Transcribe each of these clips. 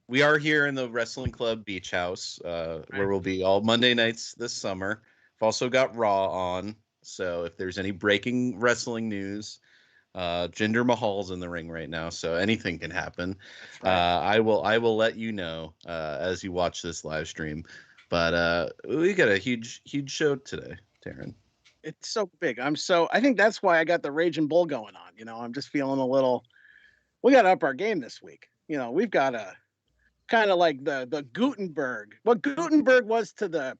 we are here in the Wrestling Club Beach House, where we'll be all Monday nights this summer. We've also got Raw on, so if there's any breaking wrestling news, Jinder Mahal's in the ring right now, so anything can happen. Right. I will let you know as you watch this live stream. But we got a huge show today, Darren. It's so big. I think that's why I got the Raging Bull going on. I'm just feeling a little. We got to up our game this week. We've got to kind of like the Gutenberg. What Gutenberg was to the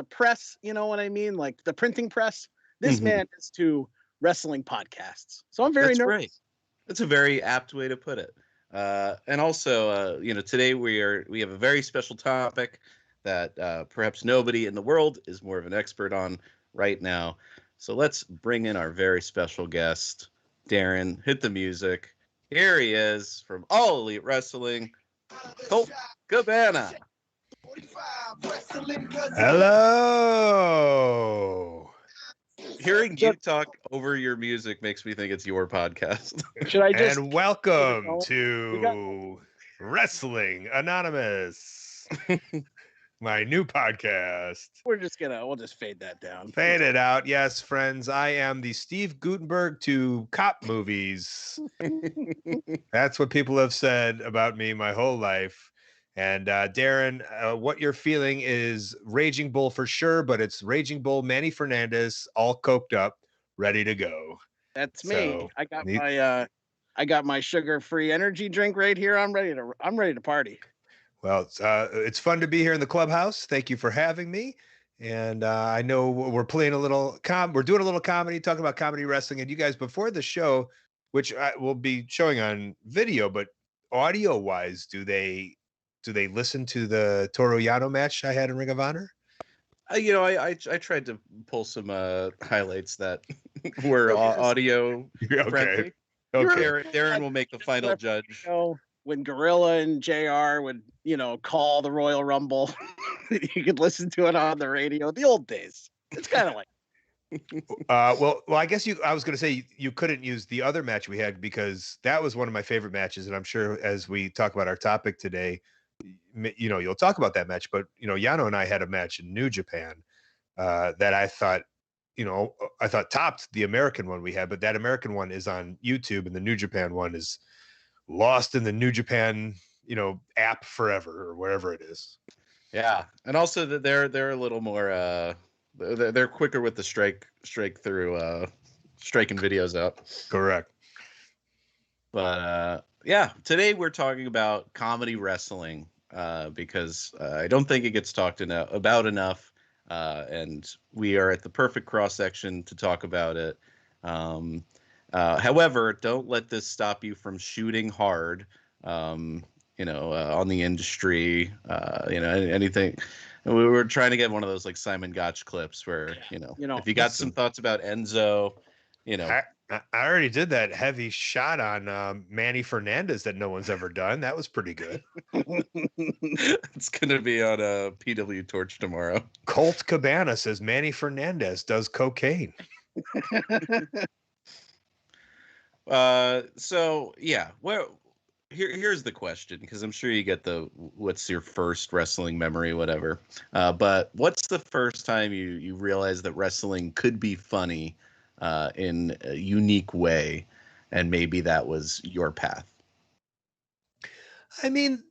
press. You know what I mean? Like the printing press. This man is to wrestling podcasts. So I'm very nervous. Right. That's a very apt way to put it. And also, today we have a very special topic that perhaps nobody in the world is more of an expert on right now. So let's bring in our very special guest, Darren. Hit the music. Here he is from All Elite Wrestling, Colt Cabana. Hello. Hearing you talk over your music makes me think it's your podcast. Should I just and welcome to Wrestling Anonymous, my new podcast. We'll just fade that down. Fade it out. Yes, friends, I am the Steve Gutenberg to cop movies. That's what people have said about me my whole life. And Darren, what you're feeling is Raging Bull for sure, but it's Raging Bull Manny Fernandez, all coked up, ready to go. That's me. I got my sugar-free energy drink right here. I'm ready to party. Well, it's fun to be here in the clubhouse. Thank you for having me. And I know we're playing a little we're doing a little comedy, talking about comedy wrestling. And you guys, before the show, which I will be showing on video, but audio-wise, do they listen to the Toru Yano match I had in Ring of Honor? I tried to pull some highlights that were audio friendly. Okay. Darren will make the final judge. When Gorilla and JR would, call the Royal Rumble, you could listen to it on the radio. The old days. It's kind of like. Well, I guess I was going to say you couldn't use the other match we had because that was one of my favorite matches, and I'm sure as we talk about our topic today, you'll talk about that match. But Yano and I had a match in New Japan that I thought topped the American one we had, but that American one is on YouTube, and the New Japan one is lost in the New Japan app forever or wherever it is. Yeah, and also that they're a little more they're quicker with the strike through striking videos out. Correct. But yeah, today we're talking about comedy wrestling because I don't think it gets talked about enough, and we are at the perfect cross section to talk about it. However, don't let this stop you from shooting hard, on the industry, anything. We were trying to get one of those like Simon Gotch clips where, if you got some thoughts about Enzo, I already did that heavy shot on Manny Fernandez that no one's ever done. That was pretty good. It's going to be on a PW Torch tomorrow. Colt Cabana says Manny Fernandez does cocaine. So yeah, well, here's the question, because I'm sure you get what's your first wrestling memory, whatever. But what's the first time you realized that wrestling could be funny in a unique way, and maybe that was your path? I mean,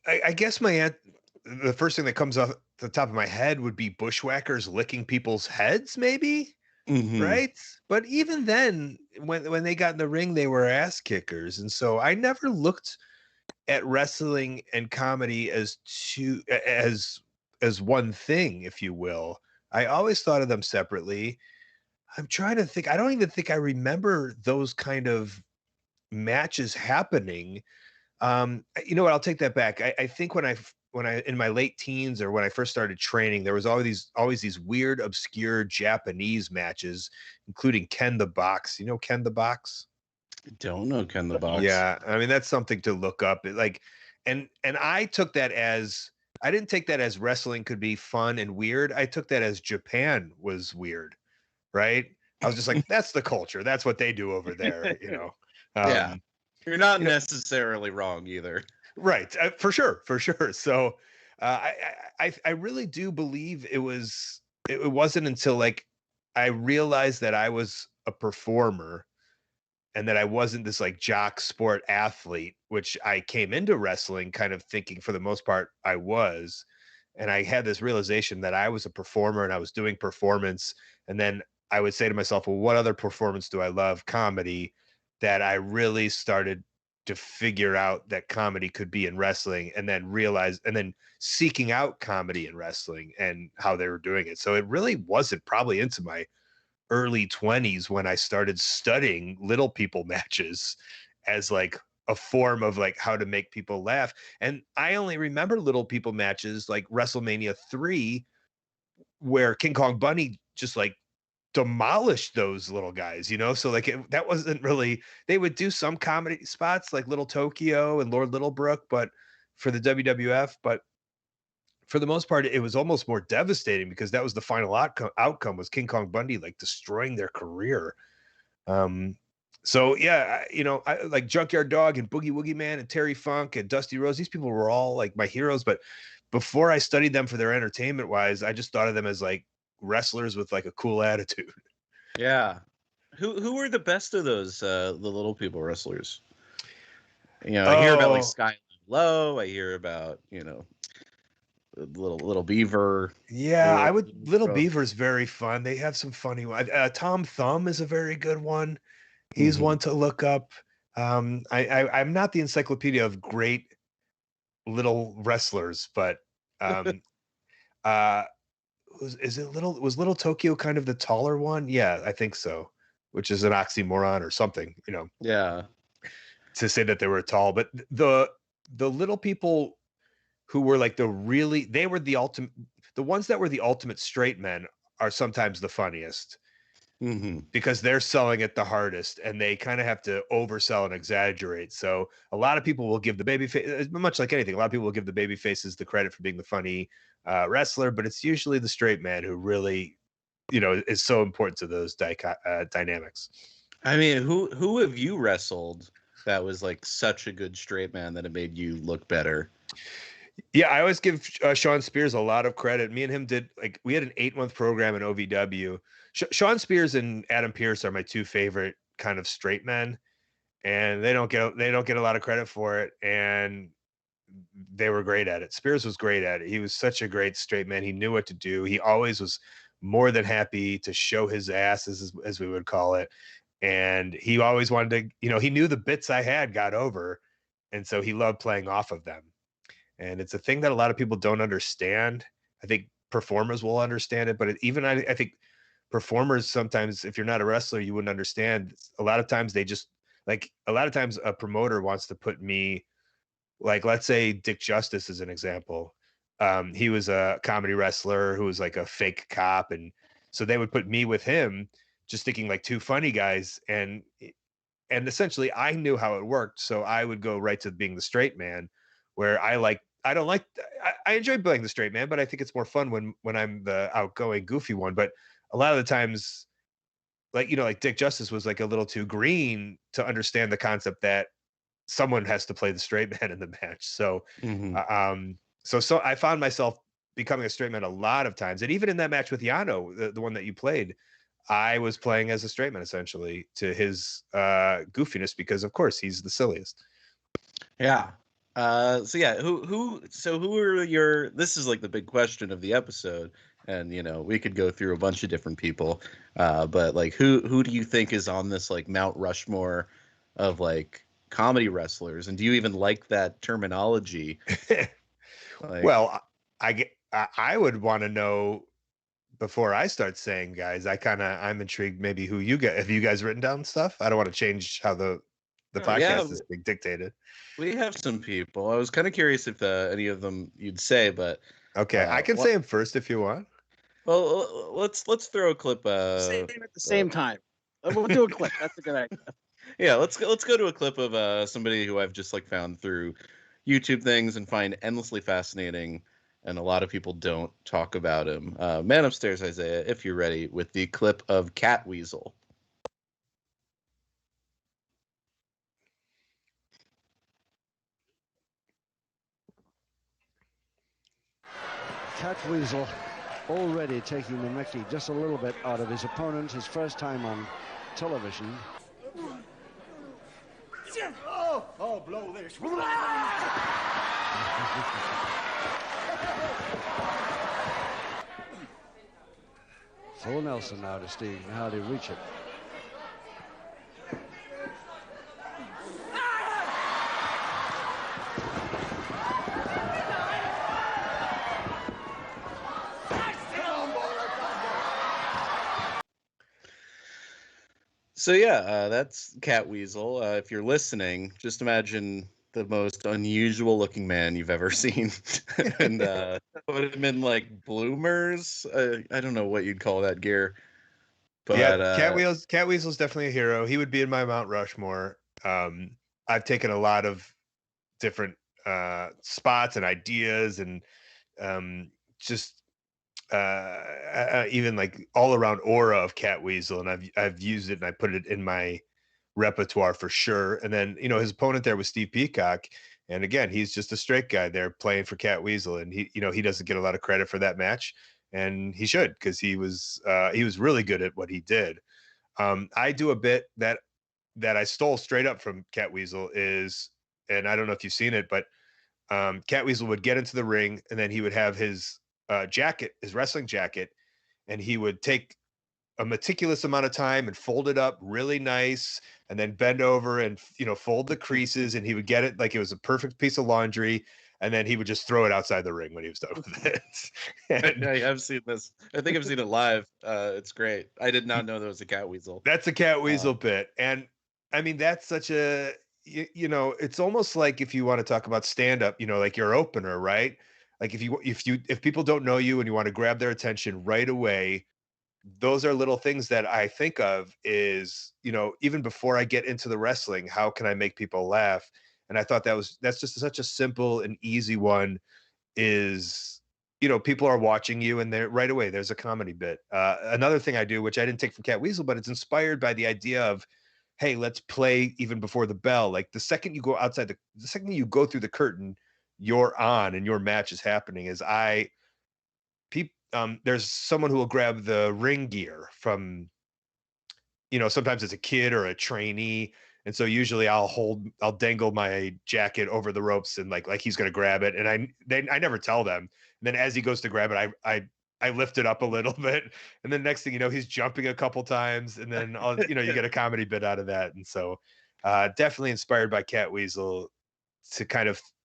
I guess the first thing that comes off the top of my head would be bushwhackers licking people's heads, maybe. Mm-hmm. Right. But even then, when they got in the ring, they were ass kickers. And so I never looked at wrestling and comedy as one thing, if you will. I always thought of them separately. I'm trying to think. I don't even think I remember those kind of matches happening. You know what? I'll take that back. I think when I in my late teens or when I first started training, there was always these weird, obscure Japanese matches, including Ken the Box. You know Ken the Box? I don't know Ken the Box. Yeah, I mean that's something to look up. And I took that as, I didn't take that as wrestling could be fun and weird. I took that as Japan was weird, right? I was just like, that's the culture. That's what they do over there, Yeah. You're not necessarily wrong either. Right, for sure. So I really do believe it wasn't until like I realized that I was a performer and that I wasn't this like jock sport athlete, which I came into wrestling kind of thinking for the most part I was. And I had this realization that I was a performer and I was doing performance. And then I would say to myself, well, what other performance do I love? Comedy. That I really started to figure out that comedy could be in wrestling, and then seeking out comedy in wrestling and how they were doing it. So it really wasn't probably into my early 20s when I started studying little people matches as like a form of like how to make people laugh. And I only remember little people matches like WrestleMania 3, where King Kong Bunny just like demolished those little guys, so like that wasn't really, they would do some comedy spots like Little Tokyo and Lord Littlebrook, but for the WWF, but for the most part, it was almost more devastating because that was the final outcome was King Kong Bundy like destroying their career. So yeah, I like Junkyard Dog and Boogie Woogie Man and Terry Funk and Dusty Rhodes. These people were all like my heroes, but before I studied them for their entertainment wise, I just thought of them as like wrestlers with like a cool attitude. Yeah. Who were the best of those the little people wrestlers? I hear about like Sky Low. I hear about little Beaver. Yeah, Little Beaver's very fun. They have some funny ones. Tom Thumb is a very good one. He's one to look up. I'm not the encyclopedia of great little wrestlers, but was Little Tokyo kind of the taller one? Yeah, I think so. Which is an oxymoron or something, Yeah. To say that they were tall, but the little people who were like the ones that were the ultimate straight men are sometimes the funniest because they're selling it the hardest and they kind of have to oversell and exaggerate. So a lot of people will give the baby face, much like anything, a lot of people will give the baby faces the credit for being the funny wrestler, but it's usually the straight man who really, is so important to those dynamics. I mean, who have you wrestled that was like such a good straight man that it made you look better? Yeah, I always give Sean Spears a lot of credit. Me and him we had an 8-month program in OVW. Sean Spears and Adam Pearce are my two favorite kind of straight men, and they don't get a lot of credit for it. And they were great at it. Spears was great at it. He was such a great straight man. He knew what to do. He always was more than happy to show his ass, as we would call it. And he always wanted to, he knew the bits I had got over, and so he loved playing off of them. And it's a thing that a lot of people don't understand. I think performers will understand it, but I think performers sometimes, if you're not a wrestler, you wouldn't understand. A lot of times a promoter wants to put me, like, let's say Dick Justice is an example. He was a comedy wrestler who was like a fake cop. And so they would put me with him just thinking like two funny guys. And essentially I knew how it worked. So I would go right to being the straight man, where I enjoy playing the straight man, but I think it's more fun when I'm the outgoing, goofy one. But a lot of the times, like Dick Justice was like a little too green to understand the concept that someone has to play the straight man in the match. So, so I found myself becoming a straight man a lot of times. And even in that match with Yano, the one that you played, I was playing as a straight man essentially to his goofiness, because of course he's the silliest. Yeah. So yeah, who are your, this is like the big question of the episode, and we could go through a bunch of different people, but like who do you think is on this like Mount Rushmore of like comedy wrestlers, and do you even like that terminology? Well, I would want to know before I start saying guys. I'm intrigued maybe who you have you guys written down stuff? I don't want to change how the podcast is being dictated. We have some people. I was kind of curious if any of them you'd say, but okay, I can say them first if you want. Well, let's throw a clip. Say them at the same time. We'll do a clip. That's a good idea. Yeah, let's go to a clip of somebody who I've just like found through YouTube things and find endlessly fascinating, and a lot of people don't talk about him. Man upstairs, Isaiah, if you're ready with the clip of Catweazle. Catweazle already taking the mickey just a little bit out of his opponent, his first time on television. Oh, blow this. Full Nelson now to Steve. How do you reach it? So yeah, that's Catweazle. If you're listening, just imagine the most unusual looking man you've ever seen, and put him in like bloomers. I don't know what you'd call that gear, but yeah, Catweazle's definitely a hero. He would be in my Mount Rushmore. I've taken a lot of different spots and ideas, and just even like all around aura of Catweazle, and I've used it and I put it in my repertoire for sure. And then his opponent there was Steve Peacock, and again, he's just a straight guy there playing for Catweazle, and he doesn't get a lot of credit for that match, and he should, because he was really good at what he did. I do a bit that I stole straight up from Catweazle is, and I don't know if you've seen it, but Catweazle would get into the ring, and then he would have his jacket, his wrestling jacket, and he would take a meticulous amount of time and fold it up really nice, and then bend over and fold the creases, and he would get it like it was a perfect piece of laundry, and then he would just throw it outside the ring when he was done with it. And I have seen this. I think I've seen it live. It's great. I did not know there was a Catweazle. That's a Catweazle bit, and I mean that's such a it's almost like if you want to talk about stand up, like your opener, right? Like if people don't know you and you want to grab their attention right away, those are little things that I think of is, even before I get into the wrestling, how can I make people laugh? And I thought that's just such a simple and easy one is, people are watching you and they're right away, there's a comedy bit. Another thing I do, which I didn't take from Catweazle, but it's inspired by the idea of, hey, let's play even before the bell. Like the second you go outside, the second you go through the curtain, you're on and your match is happening. There's someone who will grab the ring gear from, sometimes it's a kid or a trainee. And so usually I'll dangle my jacket over the ropes and like he's going to grab it. And I never tell them. And then as he goes to grab it, I lift it up a little bit. And then next thing you know, he's jumping a couple times, and then, you get a comedy bit out of that. And so definitely inspired by Catweazle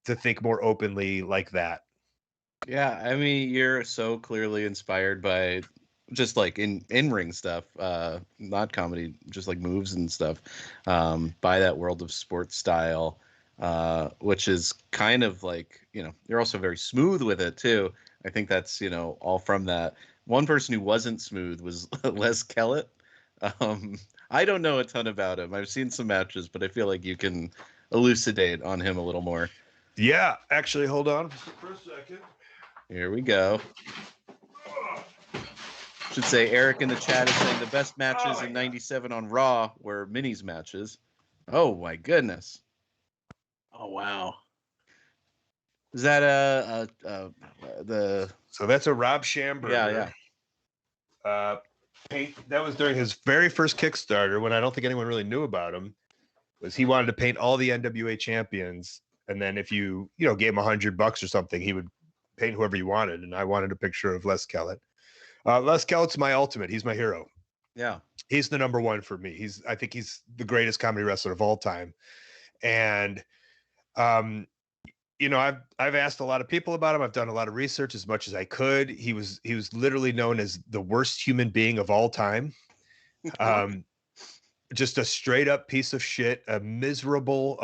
to think more openly like that. Yeah, I mean, you're so clearly inspired by just like in ring stuff, not comedy, just like moves and stuff, by that world of sports style, which is kind of like, you're also very smooth with it too. I think that's, all from that. One person who wasn't smooth was Les Kellett. I don't know a ton about him. I've seen some matches, but I feel like you can elucidate on him a little more. Yeah, actually, hold on for a second. Here we go. Should say Eric in the chat is saying the best matches in '97 on Raw were Minnie's matches. Oh my goodness! Oh wow! Is that the? So that's a Rob Schamberger. Yeah. Paint that was during his very first Kickstarter when I don't think anyone really knew about him. Was he wanted to paint all the NWA champions, and then if you gave him $100 or something, he would paint whoever you wanted. And I wanted a picture of Les Kellett. Les Kellett's my ultimate. He's my hero. Yeah. He's the number one for me. I think he's the greatest comedy wrestler of all time. And, I've asked a lot of people about him. I've done a lot of research as much as I could. He was literally known as the worst human being of all time. Just a straight up piece of shit, a miserable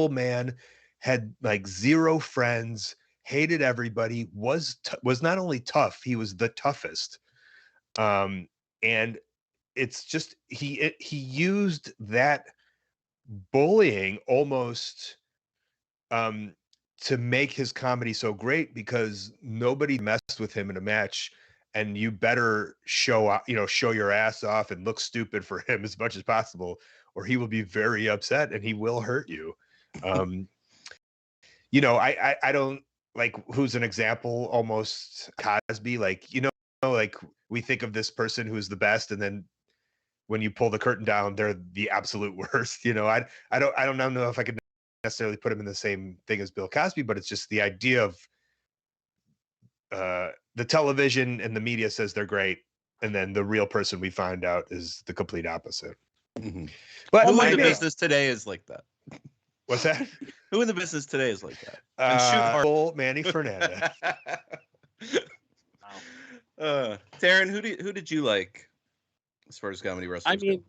man, had like zero friends, hated everybody, was not only tough, he was the toughest. And it's just he used that bullying almost to make his comedy so great, because nobody messed with him in a match, and you better show your ass off and look stupid for him as much as possible, or he will be very upset and he will hurt you. I don't like who's an example, almost Cosby, like, like we think of this person who's the best, and then when you pull the curtain down, they're the absolute worst. I don't know if I could necessarily put him in the same thing as Bill Cosby, but it's just the idea of the television and the media says they're great, and then the real person we find out is the complete opposite. Mm-hmm. But who in the business today is like that? What's that? Who in the business today is like that? And shoot hard. Manny Fernandez. Darren, who did you like as far as comedy wrestlers? I mean,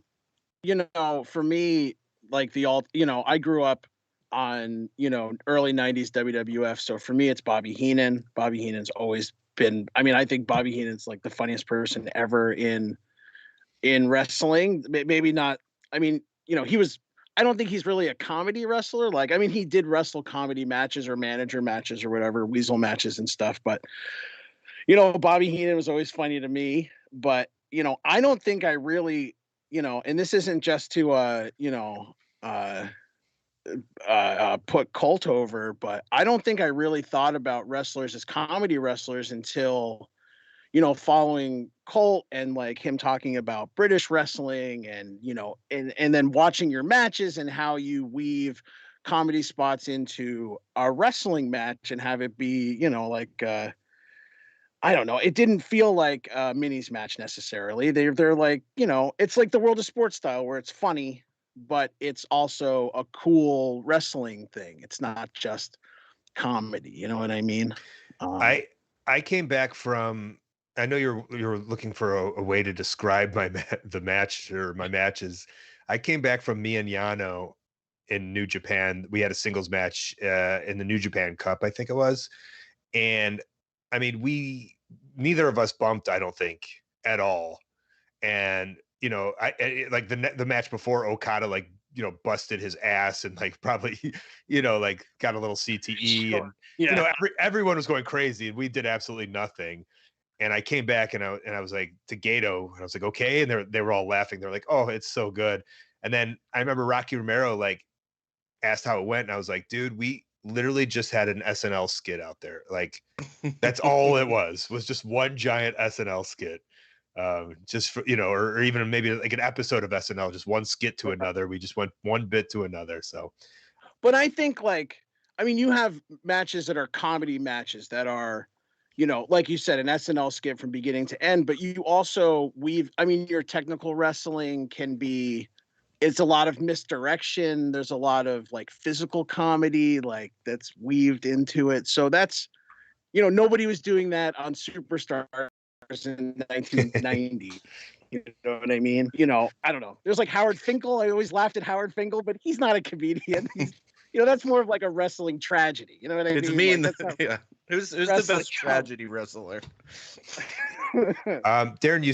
for me, like I grew up on, early 90s WWF. So for me, it's Bobby Heenan. Bobby Heenan's always been, I think Bobby Heenan's like the funniest person ever in wrestling. Maybe not. I don't think he's really a comedy wrestler. He did wrestle comedy matches or manager matches or whatever, weasel matches and stuff. But, Bobby Heenan was always funny to me. But, I don't think I really, and this isn't just to, put Colt over, but I don't think I really thought about wrestlers as comedy wrestlers until, following Colt and like him talking about British wrestling and, and then watching your matches and how you weave comedy spots into a wrestling match and have it be, I don't know. It didn't feel like a minis match necessarily. They're like, it's like the World of Sports style where it's funny, but it's also a cool wrestling thing. It's not just comedy. You know what I mean? I came back from, I know you're looking for a way to describe the match or my matches. I came back from me and Yano in New Japan. We had a singles match in the New Japan Cup, I think it was. And I mean, neither of us bumped, I don't think, at all. And, I like the match before, Okada, like, busted his ass and like probably, like got a little CTE. Sure. And, yeah. Everyone was going crazy and we did absolutely nothing. And I came back and I was like to Gato and I was like, okay. And they were all laughing. They're like, oh, it's so good. And then I remember Rocky Romero like asked how it went. And I was like, dude, we literally just had an SNL skit out there. Like that's all it was just one giant SNL skit. Just for, or even maybe like an episode of SNL, just one skit to another. We just went one bit to another. So, but I think you have matches that are comedy matches that are, like you said, an SNL skit from beginning to end, but you also your technical wrestling can be, it's a lot of misdirection. There's a lot of like physical comedy, like that's weaved into it. So that's, nobody was doing that on Superstars in 1990. You know what I mean? I don't know. There's like Howard Finkel. I always laughed at Howard Finkel, but he's not a comedian. He's, that's more of like a wrestling tragedy. You know what I mean? It's mean. Like, yeah. Who's the best tragedy wrestler? Darren,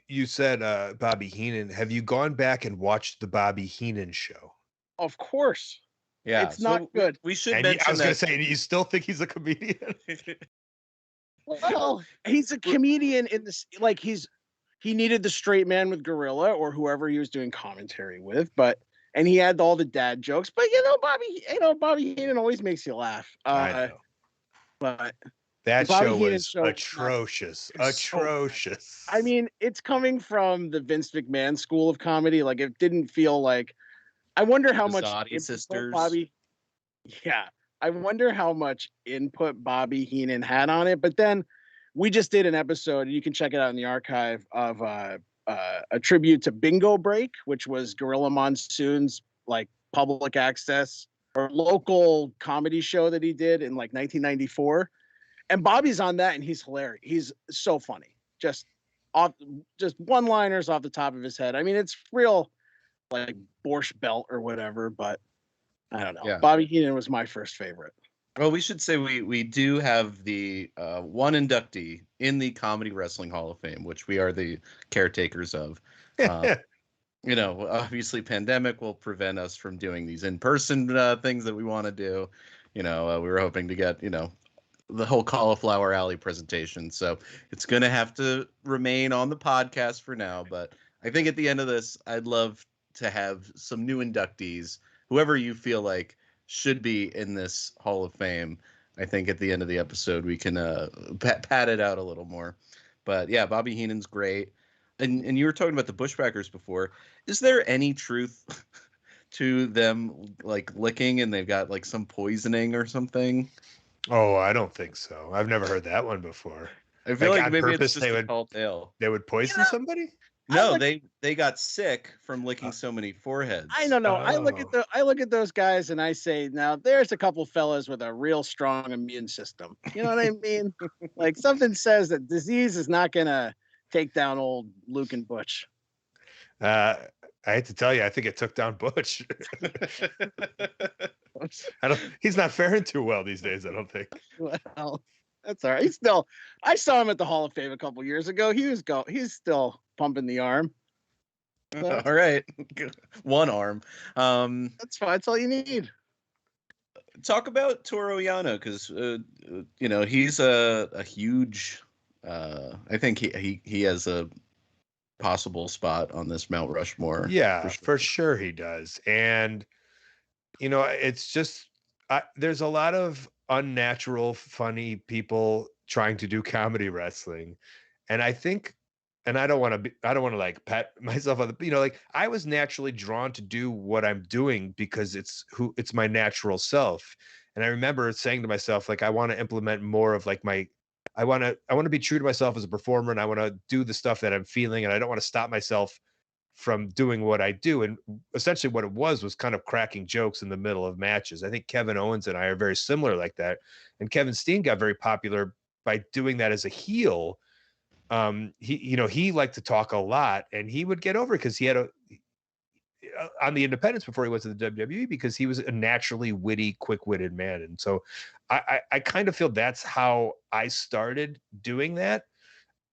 you said Bobby Heenan. Have you gone back and watched the Bobby Heenan show? Of course. Yeah, it's not good. We should mention. I was going to say, you still think he's a comedian? Well, he's a comedian in this. Like he needed the straight man with Gorilla or whoever he was doing commentary with, and he had all the dad jokes. But Bobby Heenan always makes you laugh. I know. But that show was atrocious. Atrocious. I mean, it's coming from the Vince McMahon school of comedy. Like it didn't feel like. I wonder how much sisters. Bobby. Yeah, I wonder how much input Bobby Heenan had on it. But then we just did an episode, and you can check it out in the archive of a tribute to Bingo Break, which was Gorilla Monsoon's like public access or local comedy show that he did in like 1994. And Bobby's on that, and he's hilarious. He's so funny. Just one-liners off the top of his head. I mean, it's real like Borscht Belt or whatever, but I don't know. Yeah. Bobby Heenan was my first favorite. Well, we should say we do have the one inductee in the Comedy Wrestling Hall of Fame, which we are the caretakers of. Obviously pandemic will prevent us from doing these in-person things that we want to do. We were hoping to get, the whole Cauliflower Alley presentation. So it's going to have to remain on the podcast for now. But I think at the end of this, I'd love to have some new inductees, whoever you feel like should be in this Hall of Fame. I think at the end of the episode we can pat it out a little more. But yeah, Bobby Heenan's great. And you were talking about the Bushwhackers before. Is there any truth to them like licking and they've got like some poisoning or something? Oh, I don't think so. I've never heard that one before. I feel like on maybe purpose it's just a tall tale. they would poison somebody? No, they got sick from licking so many foreheads. I don't know. Oh. I look at those guys and I say, now there's a couple fellas with a real strong immune system. You know what I mean? Like something says that disease is not gonna take down old Luke and Butch. I hate to tell you, I think it took down Butch. He's not faring too well these days, I don't think. Well, that's all right. I saw him at the Hall of Fame a couple years ago. He's still pumping the arm. All right. One arm. That's fine. That's all you need. Talk about Toru Yano, because he's a huge I think he has a possible spot on this Mount Rushmore. Yeah, for sure he does. And it's just there's a lot of unnatural, funny people trying to do comedy wrestling. And I think, and I don't want to like pat myself on the, like I was naturally drawn to do what I'm doing because it's my natural self. And I remember saying to myself, like, I want to implement more of like I want to be true to myself as a performer, and I want to do the stuff that I'm feeling, and I don't want to stop myself from doing what I do. And essentially what it was kind of cracking jokes in the middle of matches. I think Kevin Owens and I are very similar like that. And Kevin Steen got very popular by doing that as a heel. He liked to talk a lot, and he would get over because he had on the independents before he went to the WWE, because he was a naturally witty, quick-witted man. And so I kind of feel that's how I started doing that.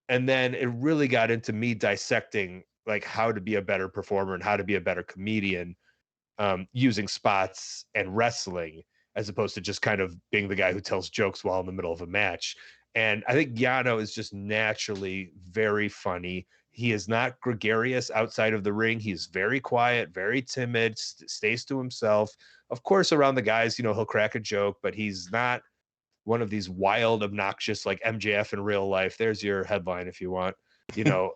And then it really got into me dissecting like how to be a better performer and how to be a better comedian, using spots and wrestling, as opposed to just kind of being the guy who tells jokes while in the middle of a match. And I think Yano is just naturally very funny. He is not gregarious outside of the ring. He's very quiet, very timid, stays to himself. Of course, around the guys, he'll crack a joke, but he's not one of these wild, obnoxious, like MJF in real life. There's your headline if you want. Your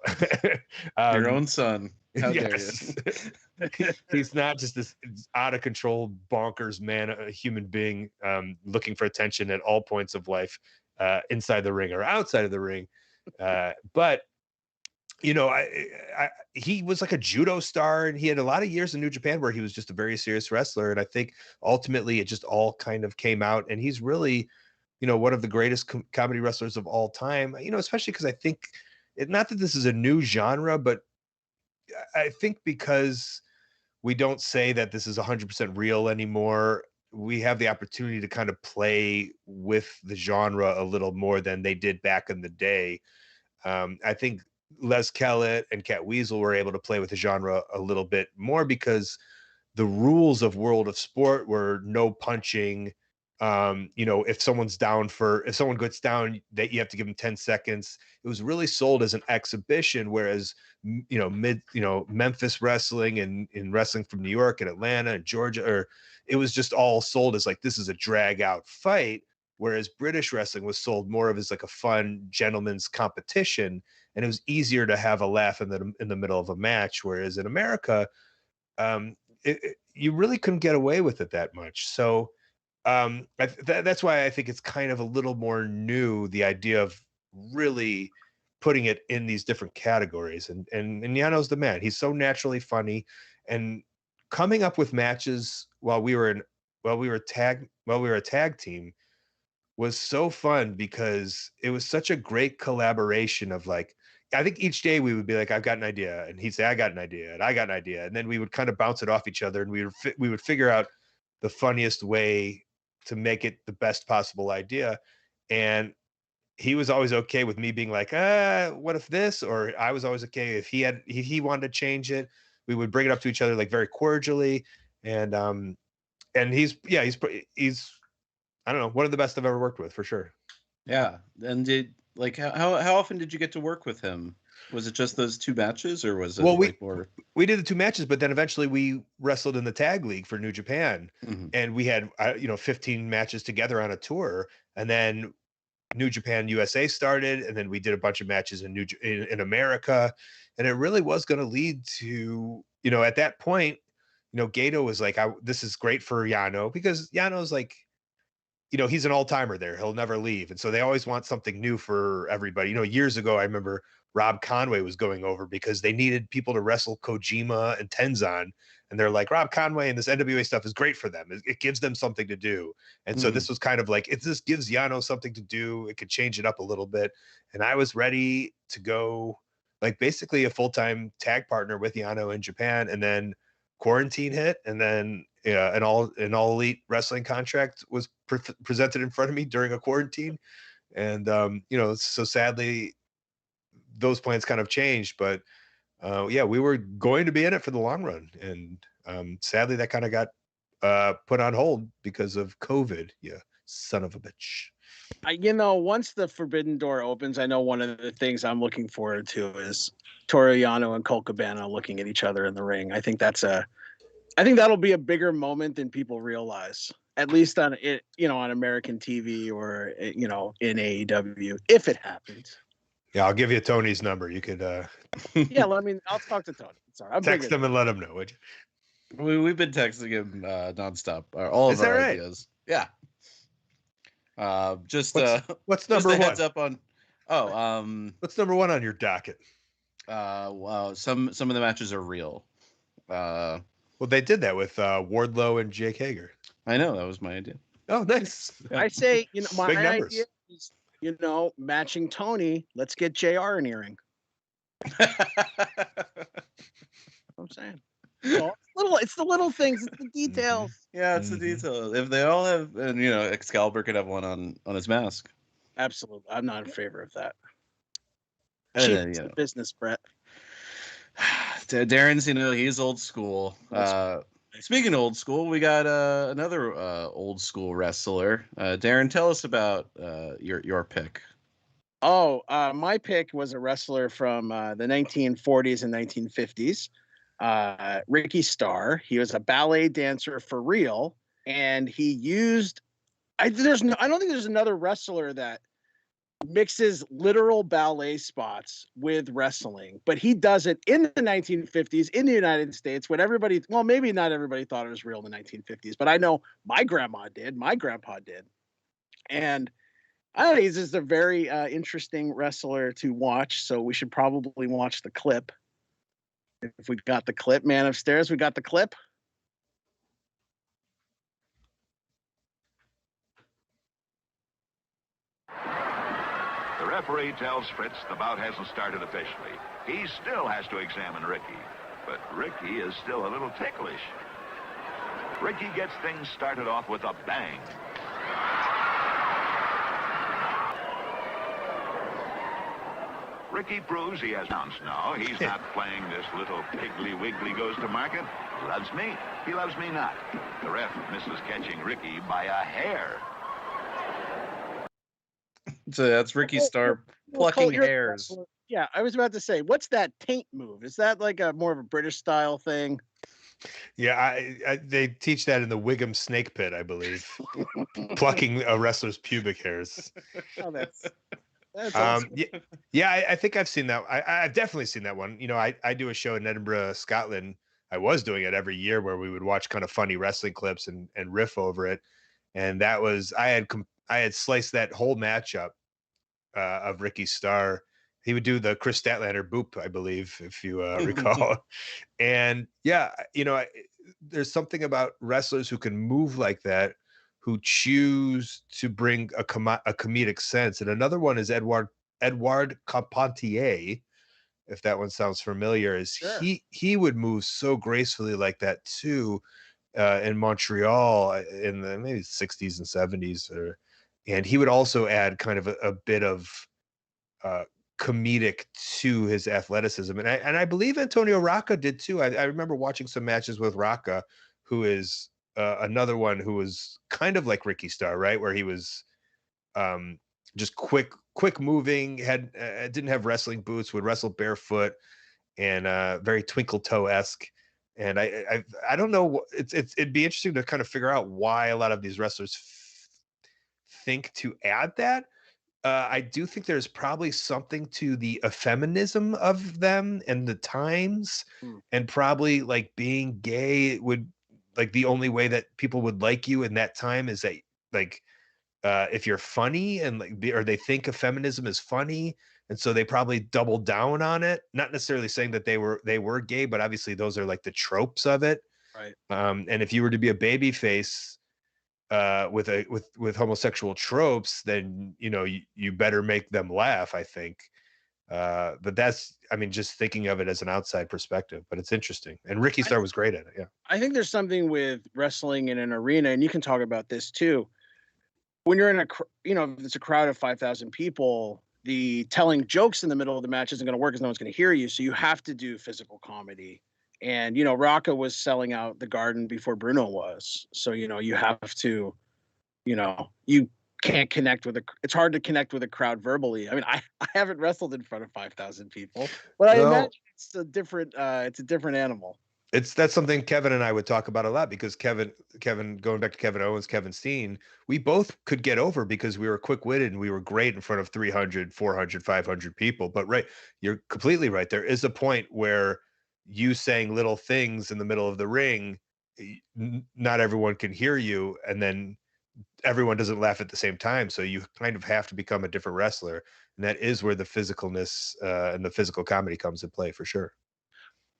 own son. How dare you? He's not just this out of control, bonkers man, a human being, looking for attention at all points of life, inside the ring or outside of the ring. But he was like a judo star, and he had a lot of years in New Japan where he was just a very serious wrestler. And I think ultimately it just all kind of came out, and he's really, one of the greatest comedy wrestlers of all time, especially because I think not that this is a new genre, but I think because we don't say that this is 100% real anymore, we have the opportunity to kind of play with the genre a little more than they did back in the day. I think Les Kellett and Catweazle were able to play with the genre a little bit more because the rules of World of Sport were no punching. If someone gets down, that you have to give them 10 seconds. It was really sold as an exhibition, whereas Memphis wrestling and in wrestling from New York and Atlanta and Georgia, it was just all sold as like, this is a drag out fight. Whereas British wrestling was sold more of as like a fun gentleman's competition, and it was easier to have a laugh in the middle of a match. Whereas in America, you really couldn't get away with it that much. So that's why I think it's kind of a little more new, the idea of really putting it in these different categories. And Yano's the man. He's so naturally funny, and coming up with matches while we were a tag team was so fun, because it was such a great collaboration of like, I think each day we would be like, I've got an idea, and he'd say, I got an idea, and I got an idea, and then we would kind of bounce it off each other, and we would figure out the funniest way to make it the best possible idea. And he was always okay with me being like, what if this? Or I was always okay if he wanted to change it. We would bring it up to each other like very cordially. And he's I don't know, one of the best I've ever worked with, for sure. Yeah. And how often did you get to work with him? Was it just those 2 matches, or was it Well, like more? we did the 2 matches, but then eventually we wrestled in the tag league for New Japan, and we had 15 matches together on a tour, and then New Japan USA started, and then we did a bunch of matches in America, and it really was going to lead to, at that point, Gato was like, this is great for Yano, because Yano's like, he's an all-timer there. He'll never leave. And so they always want something new for everybody. Years ago, I remember Rob Conway was going over because they needed people to wrestle Kojima and Tenzan. And they're like, Rob Conway and this NWA stuff is great for them. It gives them something to do. And so this was kind of like, this gives Yano something to do. It could change it up a little bit. And I was ready to go, like, basically a full-time tag partner with Yano in Japan. And then quarantine hit, and then an all elite wrestling contract was presented in front of me during a quarantine. And so sadly those plans kind of changed, but we were going to be in it for the long run, and sadly that kind of got put on hold because of COVID. Yeah, son of a bitch. Once the Forbidden Door opens, I know one of the things I'm looking forward to is Toru Yano and Colt Cabana looking at each other in the ring. I think that'll be a bigger moment than people realize, at least on it, on American TV or in AEW, if it happens. Yeah, I'll give you Tony's number. You could yeah, I'll talk to Tony. Sorry, text him and let him know, would you? We've been texting him nonstop. All of our ideas. Yeah. What's number one? Heads up on. What's number one on your docket? Wow. Some of the matches are real. Well, they did that with Wardlow and Jake Hager. I know, that was my idea. Oh, nice. I say, my idea is, matching Tony. Let's get JR an earring. I'm saying. It's the little things. It's the details. Yeah, it's the details. If they all have, and Excalibur could have one on his mask. Absolutely, I'm not in favor of that. And then, business, Brett. Darren's, he's old school. Speaking of old school, we got another old school wrestler. Darren, tell us about your pick. Oh, my pick was a wrestler from the 1940s and 1950s. Ricky Starr. He was a ballet dancer for real, and he used. I don't think there's another wrestler that mixes literal ballet spots with wrestling, but he does it in the 1950s in the United States when maybe not everybody thought it was real in the 1950s, but I know my grandma did, my grandpa did. And I don't know, he's just a very interesting wrestler to watch, so we should probably watch the clip. If we got the clip, man upstairs, we got the clip. The referee tells Fritz the bout hasn't started officially. He still has to examine Ricky, but Ricky is still a little ticklish. Ricky gets things started off with a bang. Ricky proves he has ounce now. He's not playing this little piggly wiggly goes to market. Loves me. He loves me not. The ref misses catching Ricky by a hair. So that's Ricky Starr plucking hairs. Yeah, I was about to say, what's that taint move? Is that like a more of a British style thing? Yeah, they teach that in the Wiggum Snake Pit, I believe. Plucking a wrestler's pubic hairs. Oh, that's awesome. I think I've seen that. I've definitely seen that one. I do a show in Edinburgh, Scotland. I was doing it every year where we would watch kind of funny wrestling clips and riff over it. And that was, I had sliced that whole matchup of Ricky Starr. He would do the Chris Statlander boop, I believe, if you recall. And there's something about wrestlers who can move like that, who choose to bring a comedic sense. And another one is Edouard Carpentier, if that one sounds familiar. Sure. He would move so gracefully like that too, in Montreal in the maybe 60s and 70s, and he would also add kind of a bit of comedic to his athleticism, and I believe Antonio Rocca did too. I remember watching some matches with Rocca, who is another one who was kind of like Ricky Starr, right? Where he was just quick moving, had didn't have wrestling boots, would wrestle barefoot, and very twinkle toe-esque. And I don't know, it'd be interesting to kind of figure out why a lot of these wrestlers think to add that. I do think there's probably something to the effeminism of them and the times, and probably like being gay would, like, the only way that people would like you in that time is that, like, if you're funny, and like, or they think of feminism as funny, and so they probably doubled down on it. Not necessarily saying that they were gay, but obviously those are like the tropes of it. Right. And if you were to be a baby face with homosexual tropes, then you better make them laugh, I think. But that's, I mean, just thinking of it as an outside perspective, but it's interesting. And Ricky Starr was great at it. Yeah. I think there's something with wrestling in an arena, and you can talk about this too. When you're in if it's a crowd of 5,000 people, the telling jokes in the middle of the match isn't going to work because no one's going to hear you. So you have to do physical comedy. And, Rocca was selling out the Garden before Bruno was. So, you have to, you can't connect with it's hard to connect with a crowd verbally. I mean, I haven't wrestled in front of 5,000 people, but I imagine it's a different animal. That's something Kevin and I would talk about a lot, because Kevin, going back to Kevin Owens, Kevin Steen, we both could get over because we were quick-witted and we were great in front of 300, 400, 500 people. But right, you're completely right. There is a point where you saying little things in the middle of the ring, not everyone can hear you, and then everyone doesn't laugh at the same time. So you kind of have to become a different wrestler. And that is where the physicalness and the physical comedy comes into play, for sure.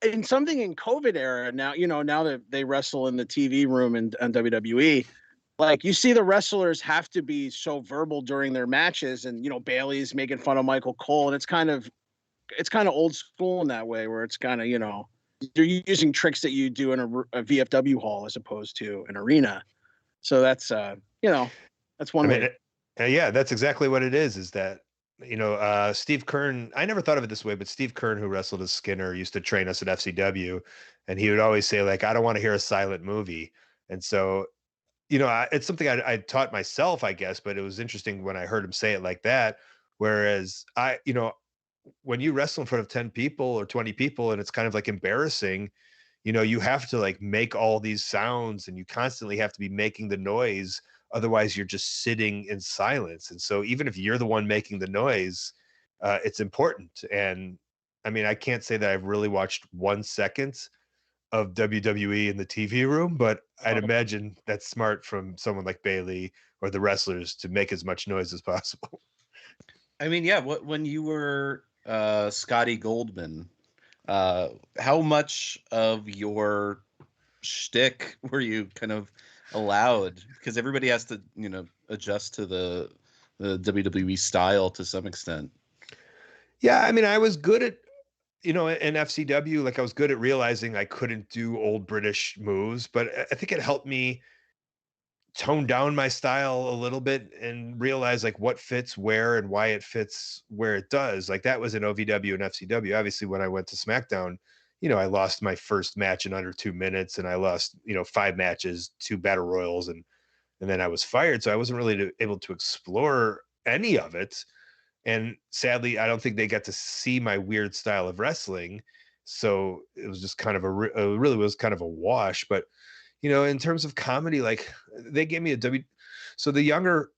And something in COVID era now, now that they wrestle in the TV room and WWE, like, you see the wrestlers have to be so verbal during their matches, and Bailey's making fun of Michael Cole, and it's kind of old school in that way, where it's kind of you're using tricks that you do in a VFW hall as opposed to an arena. So that's that's one way. Yeah, that's exactly what it is. Is that Steve Kern, I never thought of it this way, but Steve Kern, who wrestled as Skinner, used to train us at FCW, and he would always say, like, I don't want to hear a silent movie. And so, it's something I taught myself, I guess, but it was interesting when I heard him say it like that. Whereas when you wrestle in front of 10 people or 20 people, and it's kind of like embarrassing, you have to like make all these sounds, and you constantly have to be making the noise. Otherwise, you're just sitting in silence. And so even if you're the one making the noise, it's important. And I mean, I can't say that I've really watched 1 second of WWE in the TV room, but I'd imagine that's smart from someone like Bailey or the wrestlers to make as much noise as possible. I mean, yeah, when you were Scotty Goldman, how much of your shtick were you kind of allowed? Because everybody has to, adjust to the WWE style to some extent. Yeah, I mean, I was good at, in FCW, like, I was good at realizing I couldn't do old British moves, but I think it helped me tone down my style a little bit and realize like what fits where and why it fits where it does. Like, that was in OVW and FCW. Obviously, when I went to SmackDown, I lost my first match in under 2 minutes, and I lost, 5 matches, 2 battle royals, and then I was fired. So I wasn't really able to explore any of it. And sadly, I don't think they got to see my weird style of wrestling. So it was just kind of really was kind of a wash. But, in terms of comedy, like, they gave me so the younger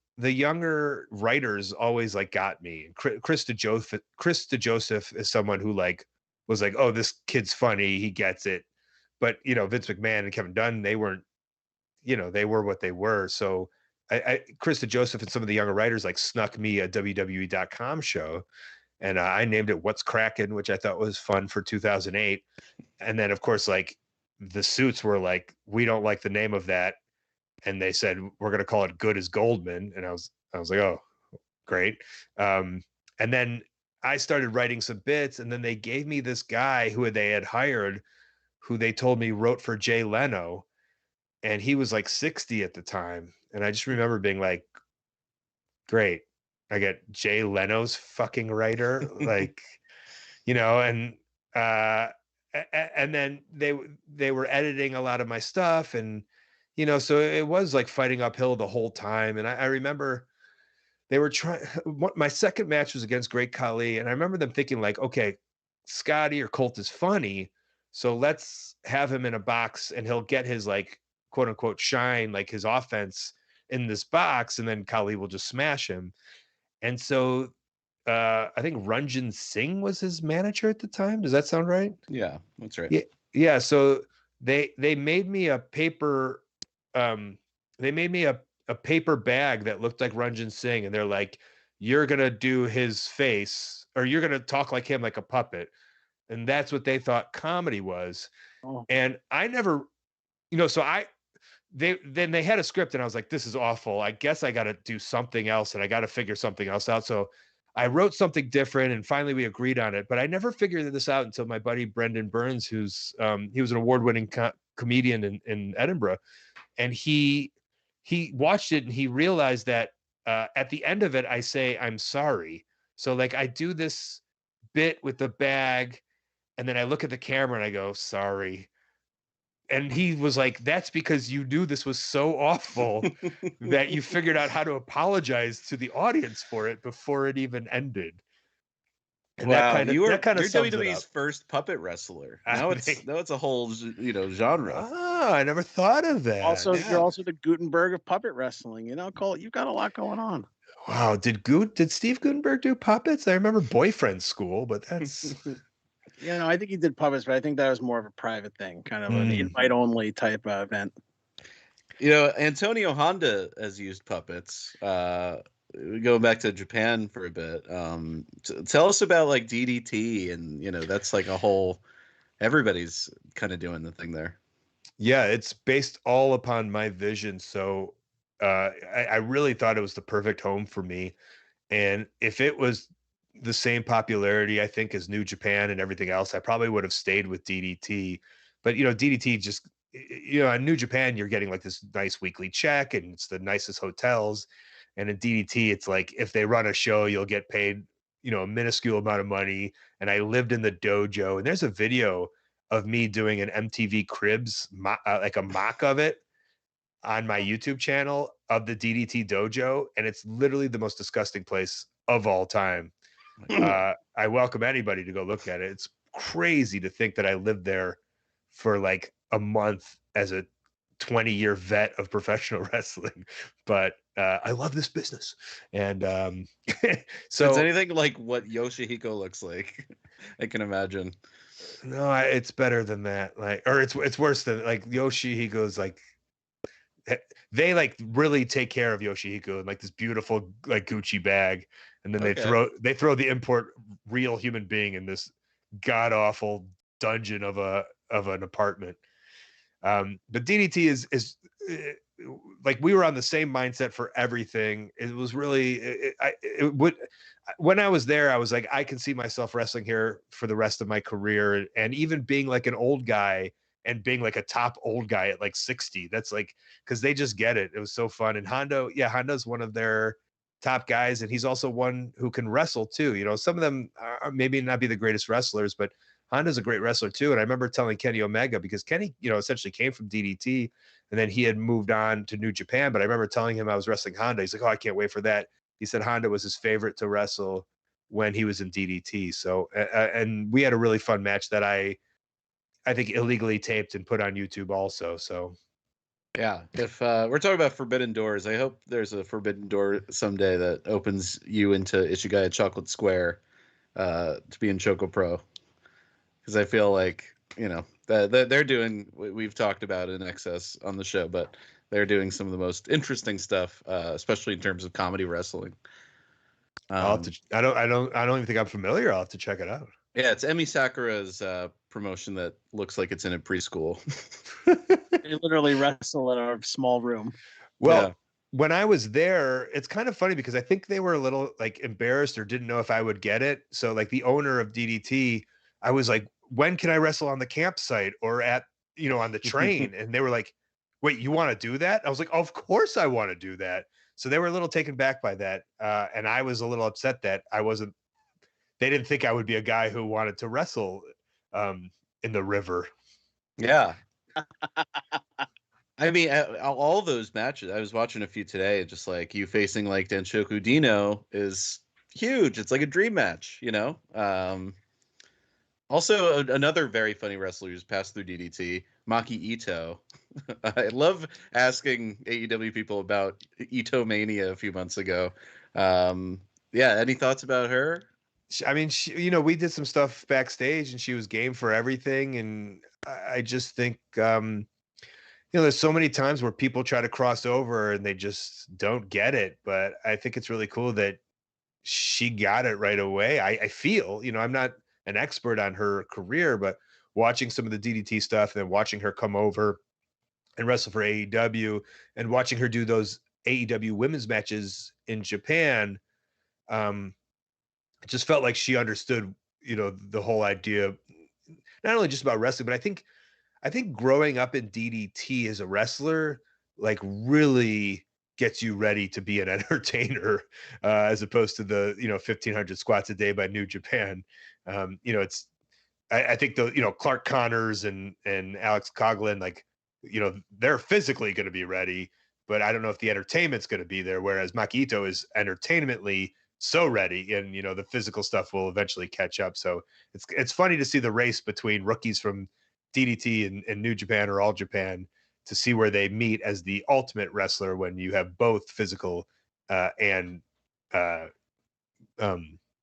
writers always like got me. Chris DeJoseph is someone who like was like, oh, this kid's funny, he gets it. But Vince McMahon and Kevin Dunn, they weren't, they were what they were. So Chris DeJoseph and some of the younger writers like snuck me a WWE.com show, and I named it What's Crackin', which I thought was fun for 2008. And then, of course, like, the suits were like, we don't like the name of that, and they said, we're going to call it Good as Goldman. And I was like, oh, great. And then I started writing some bits, and then they gave me this guy who they had hired, who they told me wrote for Jay Leno, and he was like 60 at the time. And I just remember being like, great, I get Jay Leno's fucking writer. Like, and then they were editing a lot of my stuff, and so it was like fighting uphill the whole time. And I remember they were trying. My second match was against Great Khali, and I remember them thinking like, okay, Scotty or Colt is funny, so let's have him in a box, and he'll get his like quote unquote shine, like his offense in this box, and then Khali will just smash him. And so I think Ranjan Singh was his manager at the time. Does that sound right? Yeah, that's right. Yeah, yeah. So they made me a paper. They made me a paper bag that looked like Ranjan Singh, and they're like, "You're gonna do his face, or you're gonna talk like him, like a puppet." And that's what they thought comedy was. Oh. And I never, so they had a script, and I was like, "This is awful. I guess I got to do something else, and I got to figure something else out." So I wrote something different, and finally we agreed on it. But I never figured this out until my buddy Brendan Burns, who's he was an award-winning comedian in Edinburgh, and he watched it and he realized that at the end of it, I say, "I'm sorry." So like I do this bit with the bag, and then I look at the camera and I go, "Sorry." And he was like, "That's because you knew this was so awful that you figured out how to apologize to the audience for it before it even ended." And wow, that kind of you're sums it up. WWE's first puppet wrestler. I Now think- it's a whole genre. Oh, I never thought of that. Also, Yeah. you're also the Gutenberg of puppet wrestling. You know, Colt, you've got a lot going on. Wow, did Steve Gutenberg do puppets? I remember Boyfriend School, but that's I think he did puppets, but I think that was more of a private thing, kind of an invite-only type event. Antonio Honda has used puppets. Going back to Japan for a bit. Tell us about like DDT, and that's like a whole. Everybody's kind of doing the thing there. Yeah, it's based all upon my vision. So I really thought it was the perfect home for me. And if it was the same popularity, I think, as New Japan and everything else, I probably would have stayed with DDT. But, DDT just, in New Japan, you're getting like this nice weekly check and it's the nicest hotels. And in DDT, it's like, if they run a show, you'll get paid, a minuscule amount of money. And I lived in the dojo, and there's a video of me doing an MTV Cribs, like a mock of it on my YouTube channel of the DDT dojo. And it's literally the most disgusting place of all time. I welcome anybody to go look at it. It's crazy to think that I lived there for like a month as a 20-year vet of professional wrestling, but I love this business. And so it's anything like what Yoshihiko looks like. I can imagine. No, it's better than that. Like, or it's worse than like Yoshihiko's. Like, they like really take care of Yoshihiko in like this beautiful like Gucci bag, and then they throw the import real human being in this god awful dungeon of an apartment. But DDT is like, we were on the same mindset for everything. It was really when I was there, I was like, I can see myself wrestling here for the rest of my career, and even being like an old guy and being like a top old guy at like 60. That's like, because they just get it. It was so fun. And Honda's one of their top guys, and he's also one who can wrestle too. Some of them are maybe not be the greatest wrestlers, but Honda's a great wrestler too. And I remember telling Kenny Omega, because Kenny, essentially came from DDT, and then he had moved on to New Japan. But I remember telling him I was wrestling Honda. He's like, "Oh, I can't wait for that." He said Honda was his favorite to wrestle when he was in DDT. So, and we had a really fun match that I think illegally taped and put on YouTube also. So, yeah, if we're talking about forbidden doors, I hope there's a forbidden door someday that opens you into Ishigaya Chocolate Square to be in Choco Pro. Because I feel like, that they're doing what we've talked about in excess on the show, but they're doing some of the most interesting stuff, especially in terms of comedy wrestling. I'll have to, I don't even think I'm familiar. I'll have to check it out. Yeah, it's Emi Sakura's promotion that looks like it's in a preschool. They literally wrestle in a small room. Well, when I was there, it's kind of funny because I think they were a little like embarrassed or didn't know if I would get it. So like the owner of DDT, I was like, "When can I wrestle on the campsite or at, on the train?" And they were like, "Wait, you want to do that?" I was like, "Of course I want to do that." So they were a little taken back by that. And I was a little upset that they didn't think I would be a guy who wanted to wrestle in the river. Yeah. I mean, all those matches, I was watching a few today, just like you facing like Danshoku Dino is huge. It's like a dream match, you know? Also, another very funny wrestler who's passed through DDT, Maki Itoh. I love asking AEW people about Itoh Mania a few months ago. Yeah, any thoughts about her? I mean, you know, we did some stuff backstage and she was game for everything. And I just think, you know, there's so many times where people try to cross over and they just don't get it. But I think it's really cool that she got it right away. I feel, you know, I'm not an expert on her career, but watching some of the DDT stuff and then watching her come over and wrestle for AEW and watching her do those AEW women's matches in Japan, it just felt like she understood, you know, the whole idea, not only just about wrestling, but I think growing up in DDT as a wrestler, like really gets you ready to be an entertainer, as opposed to the, you know, 1,500 squats a day by New Japan. You know, I think the, you know, Clark Connors and Alex Coughlin, like, you know, they're physically going to be ready, but I don't know if the entertainment's going to be there. Whereas Maki Itoh is entertainmentally so ready, and, you know, the physical stuff will eventually catch up. So it's funny to see the race between rookies from DDT and New Japan or All Japan to see where they meet as the ultimate wrestler when you have both physical and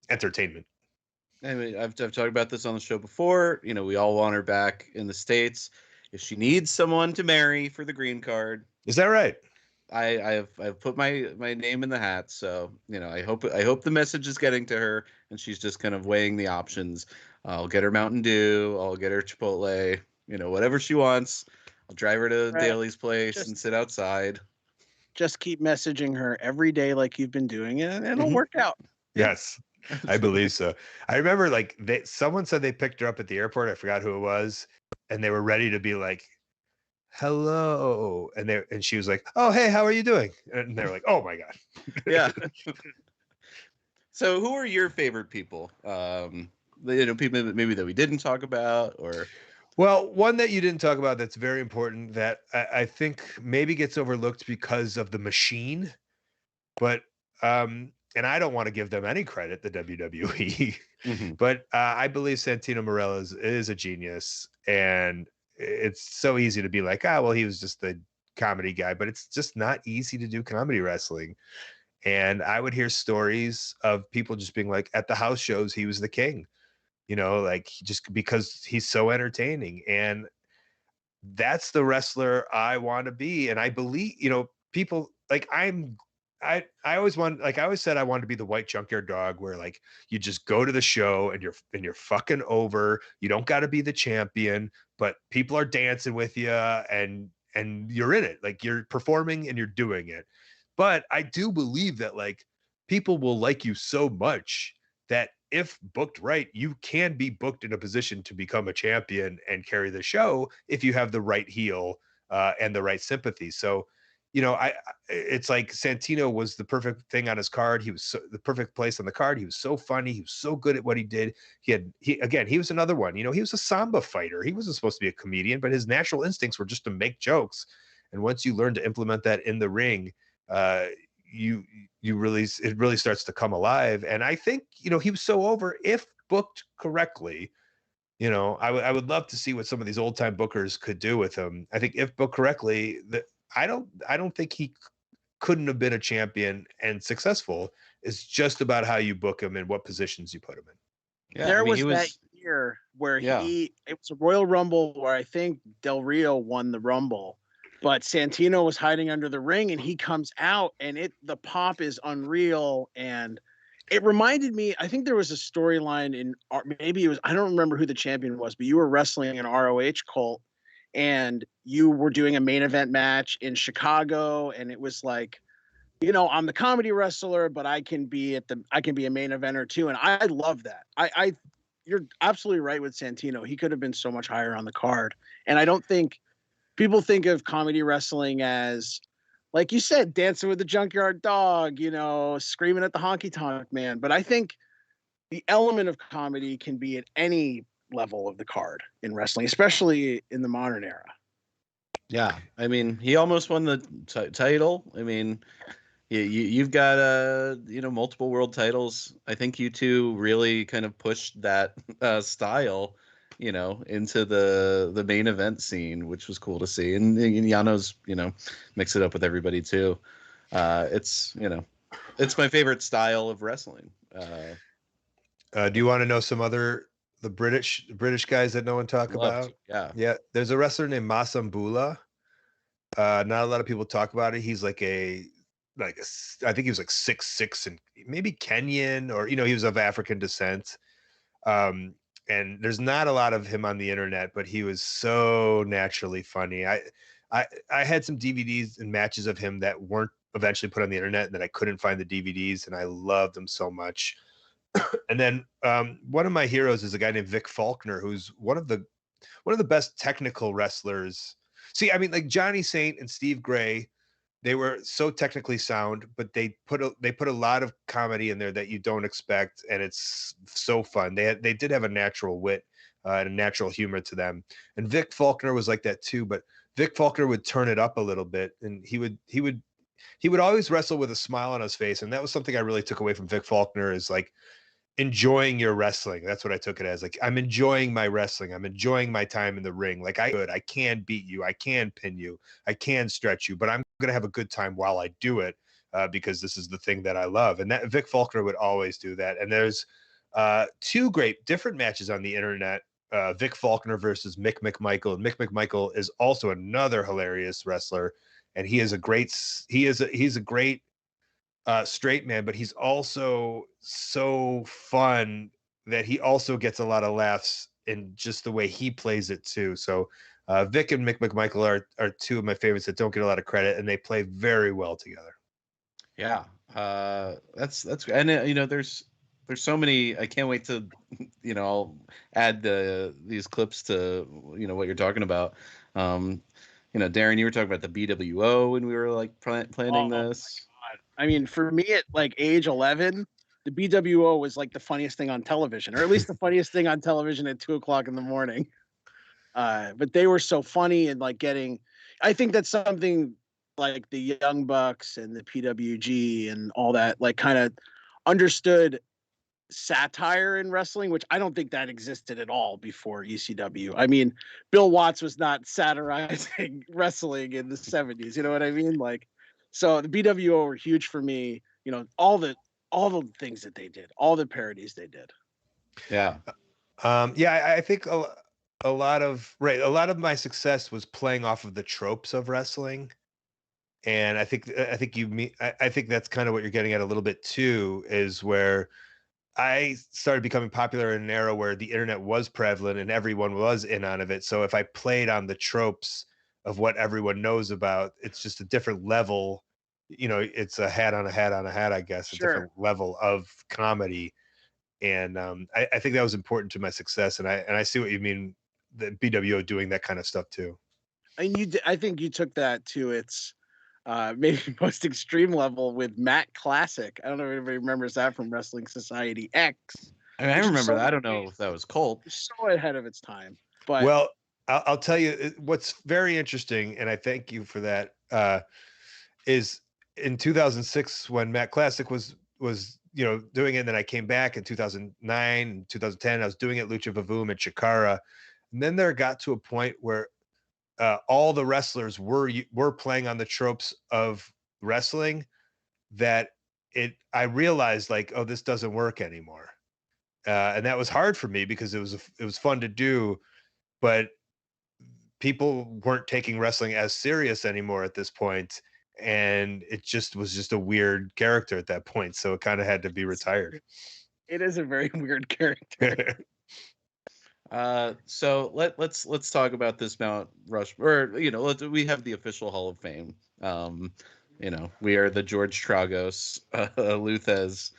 entertainment. I mean, I've talked about this on the show before. You know, we all want her back in the States. If she needs someone to marry for the green card, Is that right? I've put my name in the hat. So, you know, I hope the message is getting to her, and she's just kind of weighing the options. I'll get her Mountain Dew. I'll get her Chipotle. You know, whatever she wants. I'll drive her to Right. Daly's place and sit outside. Just keep messaging her every day like you've been doing, and it'll Mhm. work out. Yes, I believe so. I remember like someone said they picked her up at the airport. I forgot who it was, and they were ready to be like, "Hello," and she was like, "Oh, hey, how are you doing?" And they're like, "Oh my god." Yeah. So, who are your favorite people? You know, people maybe that we didn't talk about, or Well, one that you didn't talk about that's very important that I think maybe gets overlooked because of the machine, but and I don't want to give them any credit, the WWE, Mhm. but I believe Santino Marella is a genius, and it's so easy to be like, ah, well, he was just the comedy guy, but it's just not easy to do comedy wrestling. And I would hear stories of people just being like, at the house shows, he was the king, you know, like just because he's so entertaining. And that's the wrestler I want to be. And I believe, you know, people like I always want, like I always said, I wanted to be the white junkyard dog where like you just go to the show and you're fucking over. You don't got to be the champion, but people are dancing with you and you're in it. Like you're performing and you're doing it. But I do believe that like people will like you so much that if booked right, you can be booked in a position to become a champion and carry the show if you have the right heel and the right sympathy. So, you know, it's like Santino was the perfect thing on his card. He was the perfect place on the card. He was so funny. He was so good at what he did. He was another one. You know, he was a Samba fighter. He wasn't supposed to be a comedian, but his natural instincts were just to make jokes. And once you learn to implement that in the ring, you it really starts to come alive. And I think, you know, he was so over if booked correctly. You know, I would love to see what some of these old time bookers could do with him. I think if booked correctly, that I don't think he couldn't have been a champion and successful. It's just about how you book him and what positions you put him in. yeah, There I mean, was that year where Yeah. it was a Royal Rumble where I think Del Rio won the Rumble, but Santino was hiding under the ring and he comes out and the pop is unreal. And it reminded me, I think there was a storyline in, maybe it was, I don't remember who the champion was, but you were wrestling in ROH, Colt, and you were doing a main event match in Chicago. And it was like, you know, I'm the comedy wrestler, but I can be a main eventer too. And I love that. You're absolutely right with Santino. He could have been so much higher on the card. And I don't think people think of comedy wrestling as, like you said, dancing with the junkyard dog, you know, screaming at the honky tonk man. But I think the element of comedy can be at any level of the card in wrestling, especially in the modern era. Yeah, I mean, he almost won the title. I mean, you've got multiple world titles. I think you two really kind of pushed that style, into the main event scene, which was cool to see. And Yano's mix it up with everybody too. It's it's my favorite style of wrestling. Do you want to know some other the British guys that no one talk about? Yeah. Yeah, there's a wrestler named Masambula. Not a lot of people talk about it. He's I think he was like 6'6" and maybe Kenyan, or he was of African descent. And there's not a lot of him on the internet, but he was so naturally funny. I had some DVDs and matches of him that weren't eventually put on the internet, and that I couldn't find the DVDs, and I loved them so much. And then one of my heroes is a guy named Vic Faulkner, who's one of the best technical wrestlers. See, I mean, like Johnny Saint and Steve Gray, they were so technically sound, but they put a lot of comedy in there that you don't expect, and it's so fun. They did have a natural wit and a natural humor to them. And Vic Faulkner was like that too, but Vic Faulkner would turn it up a little bit, and he would always wrestle with a smile on his face, and that was something I really took away from Vic Faulkner, is like enjoying your wrestling. That's what I took it as. Like, I'm enjoying my wrestling. I'm enjoying my time in the ring. Like, I can beat you. I can pin you. I can stretch you, but I'm going to have a good time while I do it because this is the thing that I love. And that Vic Faulkner would always do that. And there's two great different matches on the internet. Vic Faulkner versus Mick McMichael. And Mick McMichael is also another hilarious wrestler. And he's a great straight man, but he's also so fun that he also gets a lot of laughs in just the way he plays it too. So Vic and Mick McMichael are two of my favorites that don't get a lot of credit, and they play very well together. Yeah, that's and there's so many. I can't wait to I'll add these clips to what you're talking about. Darren, you were talking about the BWO when we were like planning this. I mean, for me at like age 11, the BWO was like the funniest thing on television, or at least the funniest thing on television at 2:00 in the morning. But they were so funny, and like I think that's something like the Young Bucks and the PWG and all that, like kind of understood satire in wrestling, which I don't think that existed at all before ECW. I mean, Bill Watts was not satirizing wrestling in the 70s. You know what I mean? Like, so the BWO were huge for me. All the things that they did, all the parodies they did. Yeah. I think a lot of my success was playing off of the tropes of wrestling. And I think that's kind of what you're getting at a little bit too, is where I started becoming popular in an era where the internet was prevalent and everyone was in on it. So if I played on the tropes of what everyone knows about, it's just a different level. It's a hat on a hat on a hat, I guess, Sure. A different level of comedy. And I think that was important to my success. And I see what you mean, the BWO doing that kind of stuff too. And I think you took that to its maybe most extreme level with Matt Classic. I don't know if anybody remembers that from Wrestling Society X. I mean, I remember that. I don't know if that was Colt. So ahead of its time. But well, I'll tell you what's very interesting, and I thank you for that. Is in 2006 when Matt Classic was doing it, and then I came back in 2009 and 2010. I was doing it Lucha Vavoom and Chikara, and then there got to a point where all the wrestlers were playing on the tropes of wrestling that I realized, like, oh, this doesn't work anymore. And that was hard for me because it was fun to do, but people weren't taking wrestling as serious anymore at this point, and it was just a weird character at that point, so it kind of had to be retired. It is a very weird character. So let's talk about this Mount Rushmore. We have the official Hall of Fame. We are the George Tragos, Luthez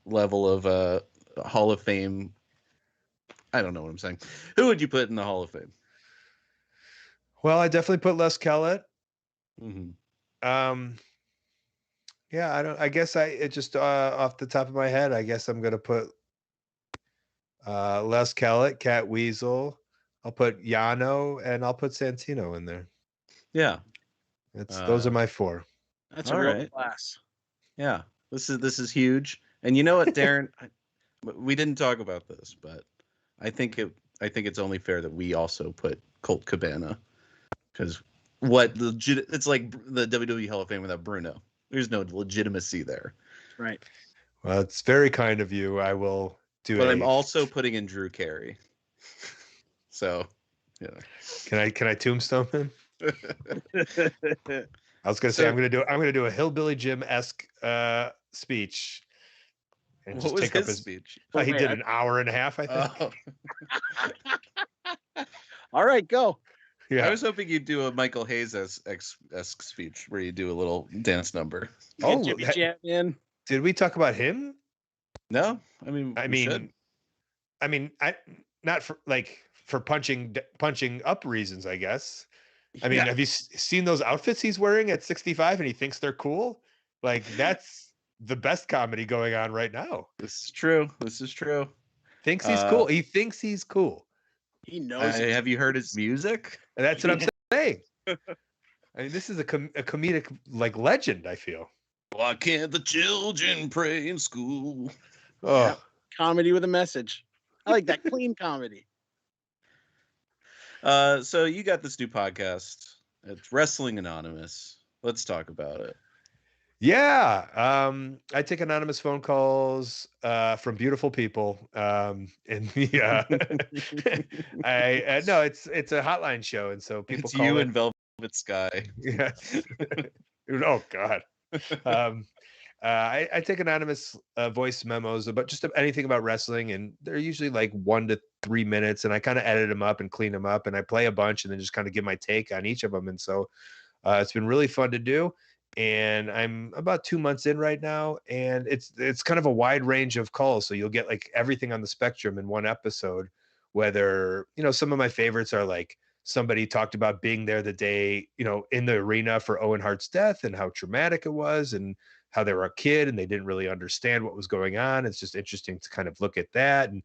level of Hall of Fame. I don't know what I'm saying. Who would you put in the Hall of Fame? Well, I definitely put Les Kellett. Mm-hmm. I guess off the top of my head, I guess I'm gonna put Les Kellett, Catweazle, I'll put Yano, and I'll put Santino in there. Yeah. Those are my 4. That's all a real right. class. Yeah. This is huge. And you know what, Darren? We didn't talk about this, but I think it's only fair that we also put Colt Cabana, because it's like the WWE Hall of Fame without Bruno. There's no legitimacy there. Right. Well, it's very kind of you. I will do it. But I'm also putting in Drew Carey. So, yeah. Can I tombstone him? I was gonna say I'm gonna do a Hillbilly Jim-esque speech. And What just was take up his his speech? He did an hour and a half, I think. Oh. All right, go. Yeah. I was hoping you'd do a Michael Hayes-esque speech where you do a little dance number. Get Jimmy Jam in. Did we talk about him? No, I mean, not for punching up reasons, I guess. I mean, have you seen those outfits he's wearing at 65 and he thinks they're cool? Like, that's the best comedy going on right now. This is true. Thinks he's cool. He thinks he's cool. He knows. Have you heard his music? And that's what I'm saying. I mean, this is a comedic like legend, I feel. Why can't the children pray in school? Oh, yeah. Comedy with a message. I like that clean comedy. So you got this new podcast. It's Wrestling Anonymous. Let's talk about it. Yeah. I take anonymous phone calls from beautiful people. And no, it's a hotline show, and so people It's call you it. and Velvet Sky. Yeah. Oh God. I take anonymous voice memos about just anything about wrestling, and they're usually like 1 to 3 minutes, and I kind of edit them up and clean them up, and I play a bunch and then just kind of give my take on each of them. And so it's been really fun to do. And I'm about 2 months in right now, and it's kind of a wide range of calls. So you'll get like everything on the spectrum in one episode, whether, some of my favorites are like somebody talked about being there the day, in the arena for Owen Hart's death and how traumatic it was, and how they were a kid and they didn't really understand what was going on. It's just interesting to kind of look at that. And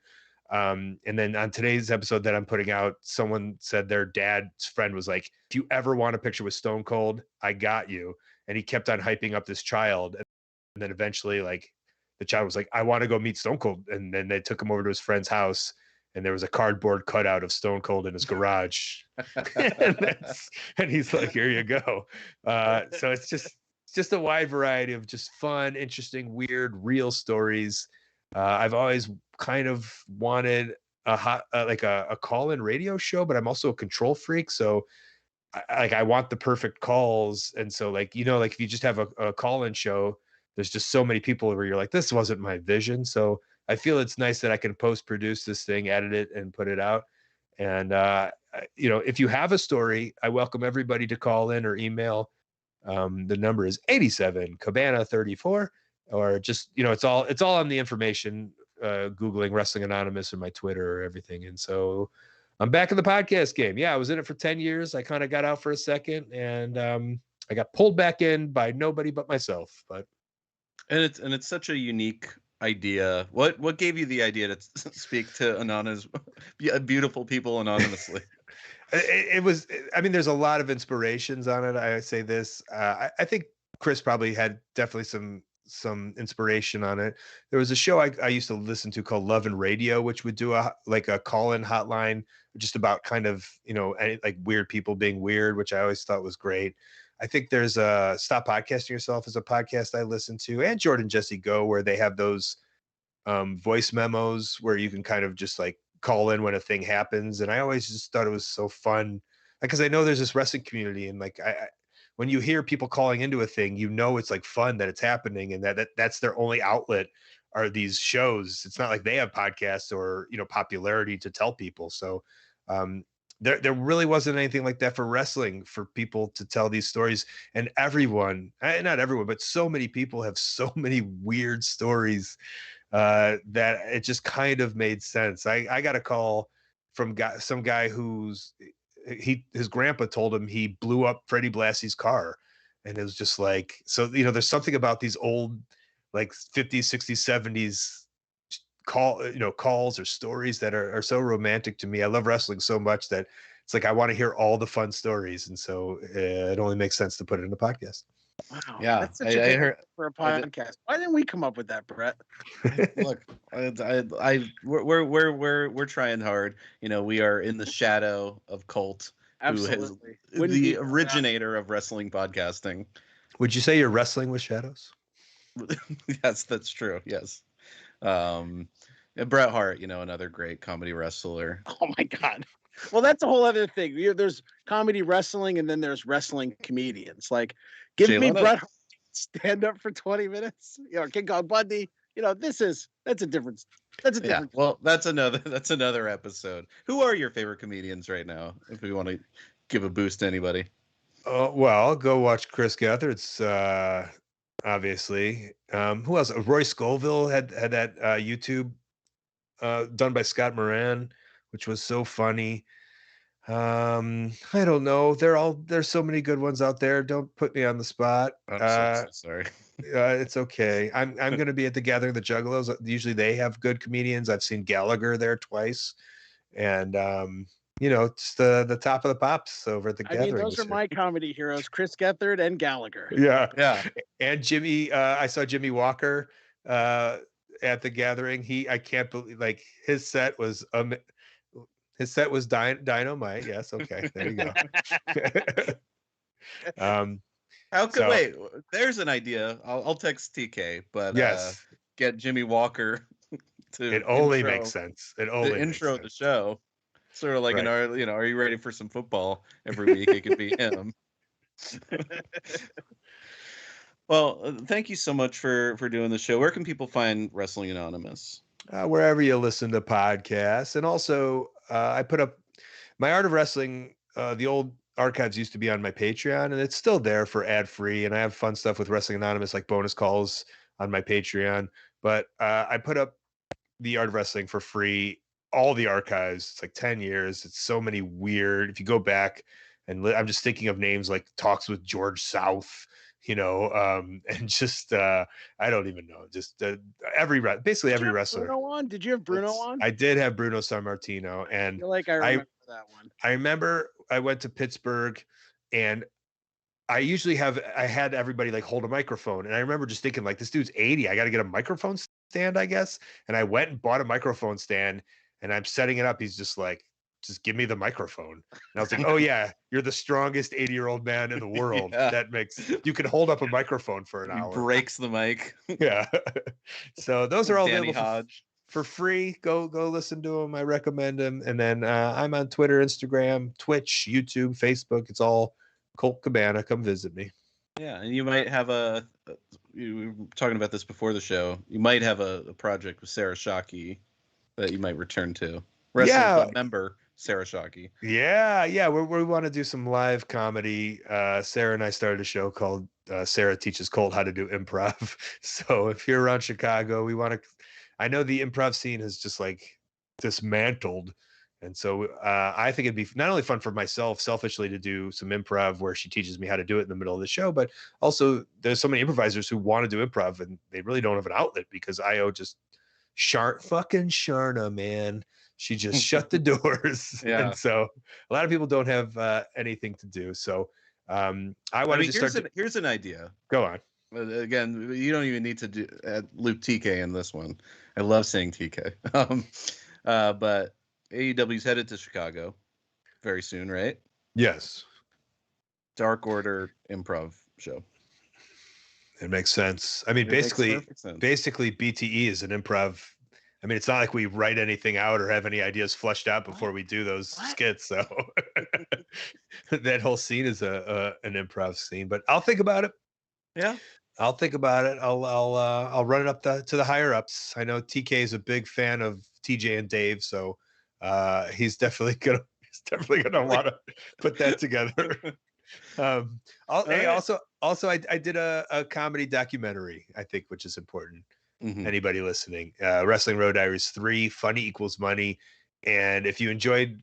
then on today's episode that I'm putting out, someone said their dad's friend was like, if you ever want a picture with Stone Cold, I got you. And he kept on hyping up this child. And then eventually, like, the child was like, I want to go meet Stone Cold. And then they took him over to his friend's house, and there was a cardboard cutout of Stone Cold in his garage. and he's like, here you go. So it's just a wide variety of just fun, interesting, weird, real stories. I've always kind of wanted a call-in radio show, but I'm also a control freak. So I want the perfect calls. And so like if you just have a call-in show, there's just so many people where you're like, this wasn't my vision. So I feel it's nice that I can post-produce this thing, edit it, and put it out. And, if you have a story, I welcome everybody to call in or email. The number is 87 Cabana 34, or just, it's all on the information, Googling Wrestling Anonymous or my Twitter or everything. And so I'm back in the podcast game. Yeah, I was in it for 10 years. I kind of got out for a second, and I got pulled back in by nobody but myself. But it's such a unique idea. What gave you the idea to speak to beautiful people anonymously? It was, there's a lot of inspirations on it. I say this. I think Chris probably had definitely some inspiration on it. There was a show I used to listen to called Love and Radio, which would do a call-in hotline just about kind of, like weird people being weird, which I always thought was great. I think there's Stop Podcasting Yourself is a podcast I listen to, and Jordan Jesse Go, where they have those voice memos where you can kind of just like call in when a thing happens. And I always just thought it was so fun, because I know there's this wrestling community, and like when you hear people calling into a thing, it's like fun that it's happening, and that's their only outlet are these shows. It's not like they have podcasts or popularity to tell people. So there really wasn't anything like that for wrestling, for people to tell these stories. And everyone, not everyone, but so many people have so many weird stories that it just kind of made sense. I got a call from some guy his grandpa told him he blew up Freddie Blassie's car. And it was just like, so, there's something about these old, like 50s, 60s, 70s calls or stories that are so romantic to me. I love wrestling so much that it's like I want to hear all the fun stories, and so it only makes sense to put it in the podcast. Wow. Yeah, That's such a I good heard for a podcast. Why didn't we come up with that, Brett? Look, we're trying hard. We are in the shadow of Colt, Absolutely. who is the originator of wrestling podcasting. Would you say you're wrestling with shadows? Yes, that's true. Yes. And Bret Hart, another great comedy wrestler. Oh my God. Well, that's a whole other thing. There's comedy wrestling, and then there's wrestling comedians. Like, give Jay me Leno. Bret Hart stand up for 20 minutes. King Kong Bundy. That's a difference. That's a difference. Well, that's another episode. Who are your favorite comedians right now? If we want to give a boost to anybody. Well, go watch Chris Gethard's. Obviously, who else? Roy Scoville had that YouTube done by Scott Moran, which was so funny. I don't know. There's so many good ones out there. Don't put me on the spot. I'm so sorry. It's okay. I'm going to be at the Gathering of the Juggalos. Usually they have good comedians. I've seen Gallagher there twice, and just the top of the pops over at the Gathering. Those are my comedy heroes: Chris Gethard and Gallagher. Yeah. And Jimmy. I saw Jimmy Walker at the Gathering. I can't believe his set was dynamite. Yes. Okay. There you go. Wait, there's an idea. I'll text TK, but yes, get Jimmy Walker to it only makes sense. It only intro the show. Sort of like are you ready for some football every week? It could be him. Well, thank you so much for doing the show. Where can people find Wrestling Anonymous? Wherever you listen to podcasts. And also, I put up my Art of Wrestling. The old archives used to be on my Patreon, and it's still there for ad-free. And I have fun stuff with Wrestling Anonymous, like bonus calls on my Patreon. But I put up the Art of Wrestling for free, all the archives. It's like 10 years. It's so many weird. If you go back, and I'm just thinking of names like Talks with George South, and just I don't even know, just basically every wrestler. Bruno on? Did you have Bruno on? I did have Bruno Sammartino, and I remember that one. I remember I went to Pittsburgh, and I had everybody like hold a microphone, and I remember just thinking like, this dude's 80, I got to get a microphone stand, I guess. And I went and bought a microphone stand, and I'm setting it up. He's just like, just give me the microphone. And I was like, oh yeah, you're the strongest 80-year-old man in the world. Yeah. You can hold up a microphone for an hour. He breaks the mic. Yeah. So those are all Danny available Hodge. for free. Go listen to them. I recommend them. And then I'm on Twitter, Instagram, Twitch, YouTube, Facebook. It's all Colt Cabana. Come visit me. Yeah, and you might have you were talking about this before the show. You might have a project with Sarah Shockey that you might return to. Wrestling Club member Sarah Shockey. Yeah. We want to do some live comedy. Sarah and I started a show called Sarah Teaches Colt How to Do Improv. So if you're around Chicago, I know the improv scene is just like dismantled. And so I think it'd be not only fun for myself selfishly to do some improv where she teaches me how to do it in the middle of the show, but also there's so many improvisers who want to do improv and they really don't have an outlet because IO just fucking Sharna, man. She just shut the doors. Yeah. And so a lot of people don't have anything to do. So here's an idea. Go on. Again, you don't even need to loop TK in this one. I love saying TK. But AEW's headed to Chicago very soon, right? Yes. Dark Order improv show. It makes sense. I mean, basically BTE is an improv. I mean, it's not like we write anything out or have any ideas fleshed out before we do those skits. So that whole scene is an improv scene. But I'll think about it. Yeah, I'll think about it. I'll run it up to the higher ups. I know TK is a big fan of TJ and Dave, so he's definitely gonna want to put that together. Also, I did a comedy documentary, I think, which is important. Mm-hmm. Anybody listening, Wrestling Road Diaries 3, Funny Equals Money. And if you enjoyed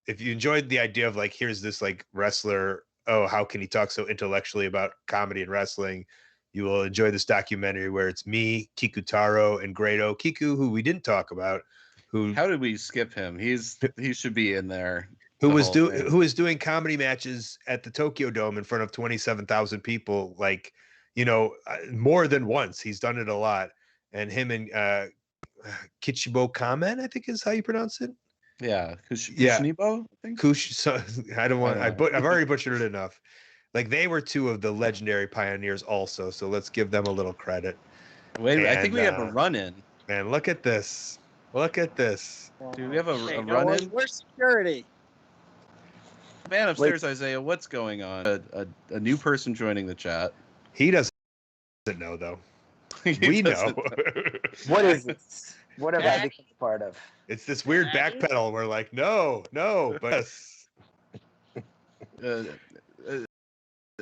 the idea of like, here's this like wrestler, oh, how can he talk so intellectually about comedy and wrestling? You will enjoy this documentary where it's me, Kikutaro, and Grado. Kiku, who we didn't talk about, how did we skip him? He should be in there. Who was doing comedy matches at the Tokyo Dome in front of 27,000 people, like, more than once. He's done it a lot. And him and Kichibo Kamen, I think is how you pronounce it. Yeah, Kushnibo, I think. I've already butchered it enough. Like, they were two of the legendary pioneers also, so let's give them a little credit. Wait, I think we have a run-in. Man, look at this. Look at this. Do we have a run-in? Where's security? Man upstairs, Isaiah, what's going on? A new person joining the chat. He doesn't know, though. We know. What is this? What have I become a part of? It's this weird backpedal. We're like, no, but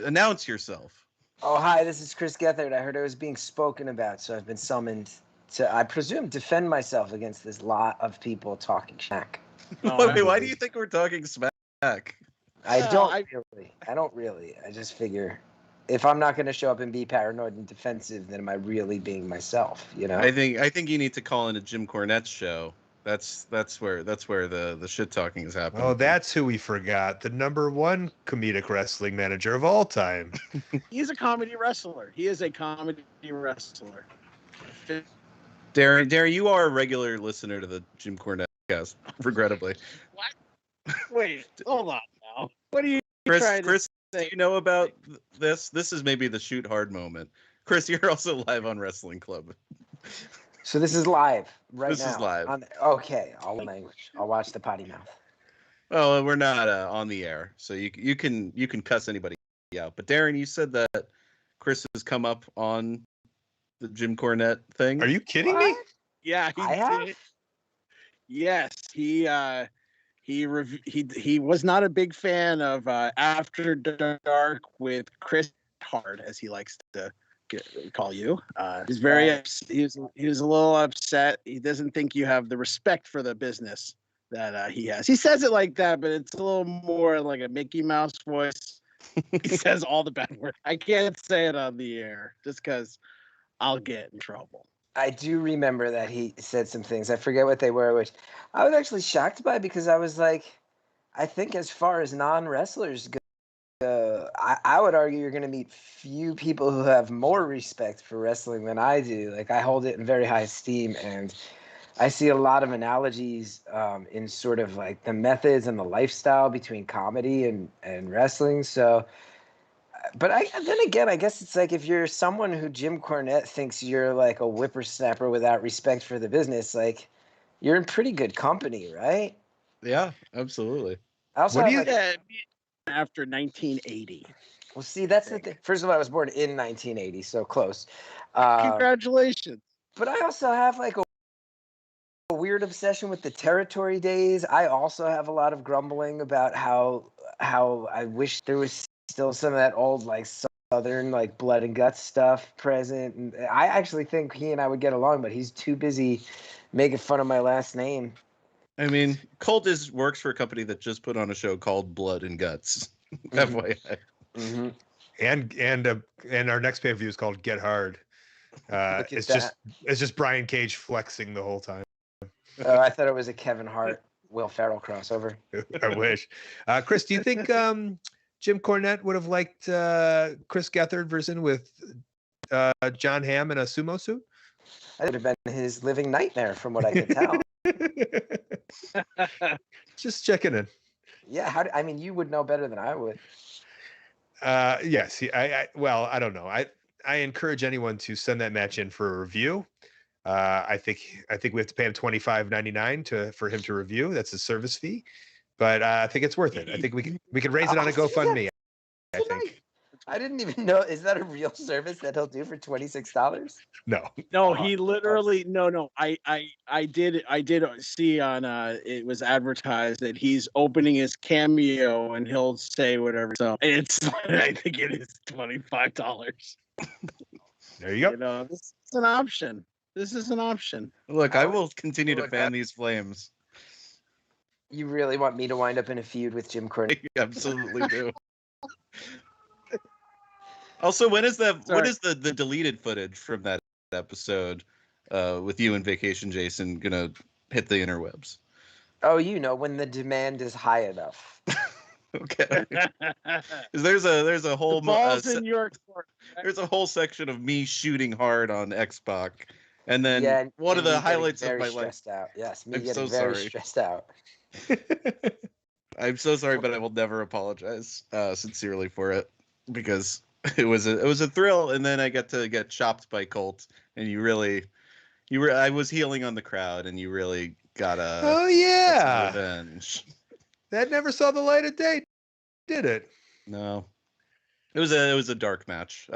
announce yourself. Oh, hi, this is Chris Gethard. I heard I was being spoken about, so I've been summoned to, I presume, defend myself against this lot of people talking smack. Wait, why do you think we're talking smack? I don't really. I just figure if I'm not going to show up and be paranoid and defensive, then am I really being myself? I think you need to call into Jim Cornette's show. That's where the shit talking is happening. Oh, that's who we forgot. The #1 comedic wrestling manager of all time. He's a comedy wrestler. He is a comedy wrestler. Darren, you are a regular listener to the Jim Cornette cast, regrettably. What? Wait, hold on now. What are you trying to say? Do you know about this? This is maybe the shoot hard moment. Chris, you're also live on Wrestling Club. So this is live right now. This is live. Okay, I'll watch the potty mouth. Well, we're not on the air, so you can cuss anybody out. But Darren, you said that Chris has come up on the Jim Cornette thing. Are you kidding me? Yeah, I have. Yes, he was not a big fan of After Dark with Chris Hard, as he likes to call you. He's very he was a little upset. He doesn't think you have the respect for the business that he has. He says it like that, but it's a little more like a Mickey Mouse voice. He says all the bad words. I can't say it on the air just because I'll get in trouble. I do remember that he said some things. I forget what they were, which I was actually shocked by because I was like, I think as far as non-wrestlers go, I would argue you're going to meet few people who have more respect for wrestling than I do. Like, I hold it in very high esteem, and I see a lot of analogies in sort of like the methods and the lifestyle between comedy and wrestling. So, but then again, I guess it's like if you're someone who Jim Cornette thinks you're like a whippersnapper without respect for the business, like you're in pretty good company, right? Yeah, absolutely. I also after 1980. Well, see, that's the thing. First of all, I was born in 1980, so close. Congratulations. But I also have like a weird obsession with the territory days. I also have a lot of grumbling about how I wish there was still some of that old like Southern like blood and guts stuff present. And I actually think he and I would get along, but he's too busy making fun of my last name. I mean, Colt works for a company that just put on a show called Blood and Guts. FYI. Mm-hmm. And our next pay-per-view is called Get Hard. It's just Brian Cage flexing the whole time. Oh, I thought it was a Kevin Hart, Will Ferrell crossover. I wish. Chris, do you think Jim Cornette would have liked Chris Gethard versus with John Hamm in a sumo suit? That would have been his living nightmare, from what I could tell. Just checking in. Yeah, I mean, you would know better than I would. Yes. Well, I don't know. I encourage anyone to send that match in for a review. I think we have to pay him $25.99 for him to review. That's his service fee, but I think it's worth it. I think we can raise it on a GoFundMe. I think. I didn't even know. Is that a real service that he'll do for $26? No, he literally no. I did see on it was advertised that he's opening his Cameo and he'll say whatever. So it's I think it is $25. There you go. You know, this is an option. This is an option. Look, I will continue to fan these flames. You really want me to wind up in a feud with Jim Cornette? I absolutely do. Also, when is the Sorry. what is the deleted footage from that episode with you and Vacation Jason gonna hit the interwebs? Oh, when the demand is high enough. Okay. 'Cause there's a whole The ball's in your court. there's a whole section of me shooting hard on Xbox, and then Yeah, one of and the me getting highlights of very my life. stressed out. Yes, me I'm getting so very sorry. stressed out. I'm so sorry, but I will never apologize sincerely for it, because it was a thrill, and then I got to get chopped by Colt, and I was healing on the crowd, and you really got Oh some yeah, revenge. that never saw the light of day, did it? No, it was a dark match.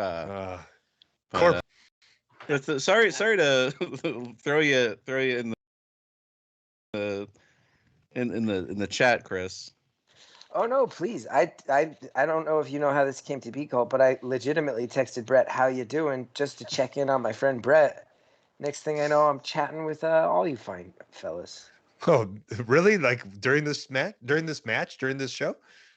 Corp- Sorry to throw you in the chat, Chris. Oh no, please. I don't know if you know how this came to be, Colt, but I legitimately texted Brett, "How you doing?" just to check in on my friend Brett. Next thing I know, I'm chatting with all you fine fellas. Oh, really? Like during this show?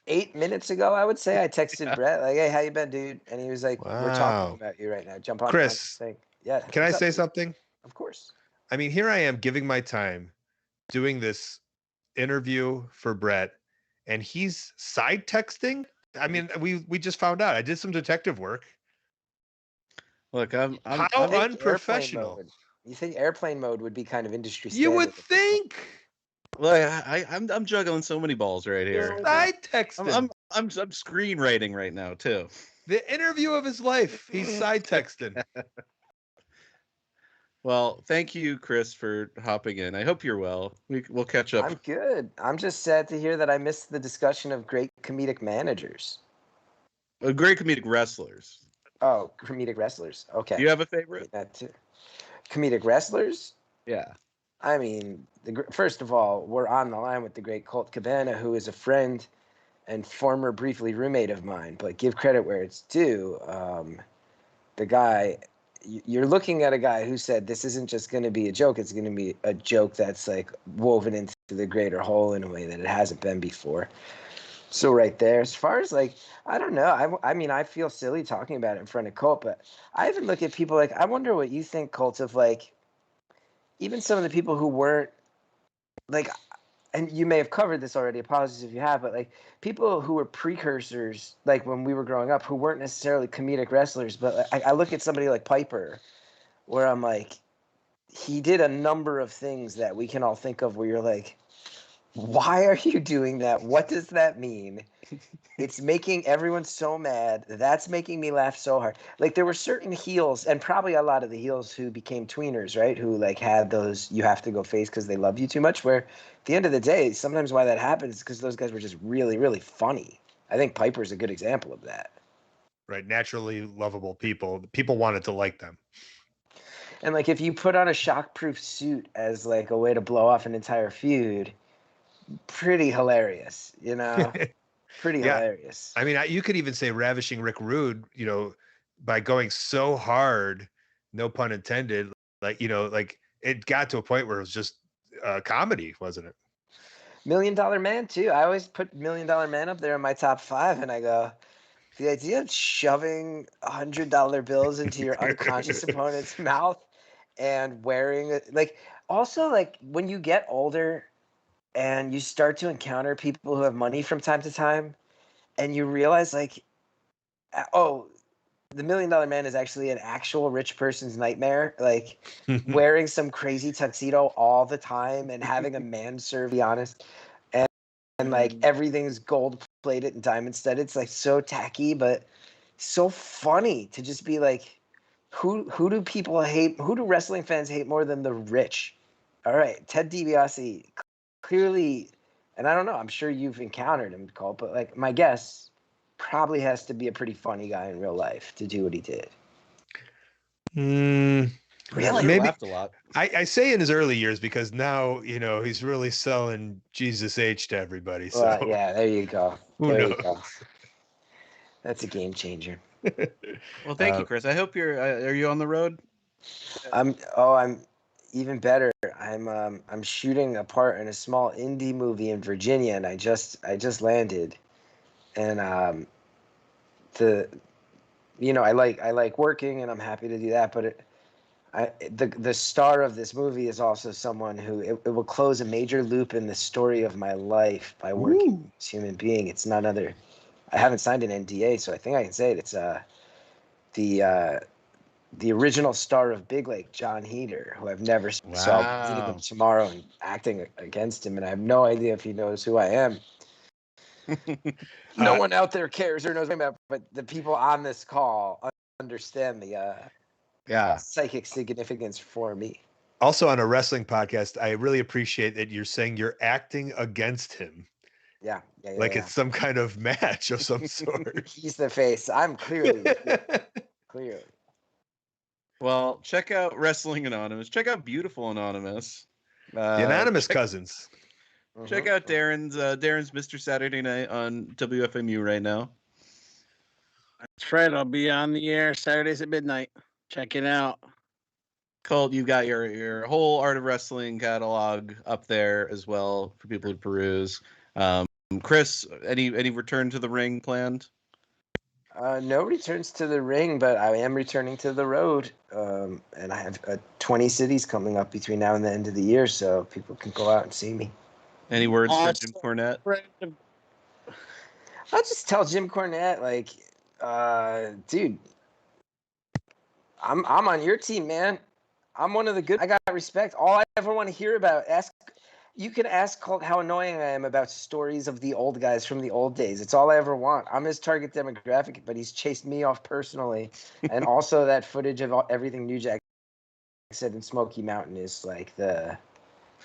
8 minutes ago, I would say, I texted Brett like, "Hey, how you been, dude?" And he was like, "We're talking Wow. about you right now. Jump on Chris, this thing." Yeah. Can I what's up, say dude? something? Of course. I mean, here I am giving my time doing this interview for Brett, and he's side texting. I mean, we just found out. I did some detective work. Look, How I think unprofessional. airplane mode. You think airplane mode would be kind of industry standard? You would at this point? think. Look, I'm juggling so many balls right here. Side texting. I'm screenwriting right now too. The interview of his life. He's side texting. Well, thank you, Chris, for hopping in. I hope you're well. We'll catch up. I'm good. I'm just sad to hear that I missed the discussion of great comedic managers. Great comedic wrestlers. Oh, comedic wrestlers. Okay. Do you have a favorite? That too. Comedic wrestlers? Yeah. I mean, first of all, we're on the line with the great Colt Cabana, who is a friend and former briefly roommate of mine. But give credit where it's due. The guy, you're looking at a guy who said this isn't just going to be a joke. It's going to be a joke that's like woven into the greater whole in a way that it hasn't been before. So right there, as far as like, I don't know. I mean, I feel silly talking about it in front of Colt, but I even look at people like, I wonder what you think, Colt, of like, even some of the people who weren't like, and you may have covered this already, apologies if you have, but like people who were precursors, like when we were growing up, who weren't necessarily comedic wrestlers, but I look at somebody like Piper, where I'm like, he did a number of things that we can all think of where you're like, why are you doing that? What does that mean? It's making everyone so mad. That's making me laugh so hard. Like there were certain heels, and probably a lot of the heels who became tweeners, right? Who like had those you have to go face because they love you too much. Where at the end of the day, sometimes why that happens is because those guys were just really, really funny. I think Piper's a good example of that. Right. Naturally lovable people. People wanted to like them. And like if you put on a shockproof suit as like a way to blow off an entire feud, pretty hilarious, you know? Pretty hilarious. I mean, you could even say Ravishing Rick Rude, by going so hard, no pun intended, like, like it got to a point where it was just comedy, wasn't it? $1 Million Man too. I always put $1 Million Man up there in my top 5, and I go, the idea of shoving $100 bills into your unconscious opponent's mouth and wearing it, like, also like when you get older and you start to encounter people who have money from time to time, and you realize like, oh, the $1 Million Man is actually an actual rich person's nightmare. Like wearing some crazy tuxedo all the time and having a man serve, be honest, and like everything's gold plated and diamond studded. It's like so tacky, but so funny to just be like, who do people hate? Who do wrestling fans hate more than the rich? All right, Ted DiBiase, clearly, and I don't know. I'm sure you've encountered him, Colt, but like my guess probably has to be a pretty funny guy in real life to do what he did. Really? Maybe Laughed a lot. I say in his early years because now, he's really selling Jesus H to everybody. So Well, yeah, there you go. Who There knows? you go. That's a game changer. Well, thank you, Chris. I hope are you on the road? I'm even better. I'm shooting a part in a small indie movie in Virginia, and I just landed, and the I like working, and I'm happy to do that. But the star of this movie is also someone who it will close a major loop in the story of my life by working with this human being. It's none other. I haven't signed an NDA, so I think I can say it. It's the original star of Big Lake, John Heder, who I've never seen. So I'll be meeting him tomorrow and acting against him, and I have no idea if he knows who I am. No one out there cares or knows about, but the people on this call understand the psychic significance for me. Also on a wrestling podcast, I really appreciate that you're saying you're acting against him. Yeah. It's some kind of match of some sort. He's the face. I'm clearly clearly. Well, check out Wrestling Anonymous. Check out Beautiful Anonymous. The Anonymous Cousins. Check out Darren's Mr. Saturday Night on WFMU right now. That's right. I'll be on the air Saturdays at midnight. Check it out. Colt, you've got your whole Art of Wrestling catalog up there as well for people to peruse. Chris, any return to the ring planned? No returns to the ring, but I am returning to the road. And I have 20 cities coming up between now and the end of the year, so people can go out and see me. Any words for Jim Cornette? I'll just tell Jim Cornette, like, dude, I'm on your team, man. I'm one of the good. I got respect. All I ever want to hear about, you can ask Colt how annoying I am about stories of the old guys from the old days. It's all I ever want. I'm his target demographic, but he's chased me off personally. And also that footage of everything New Jack said in Smoky Mountain is like the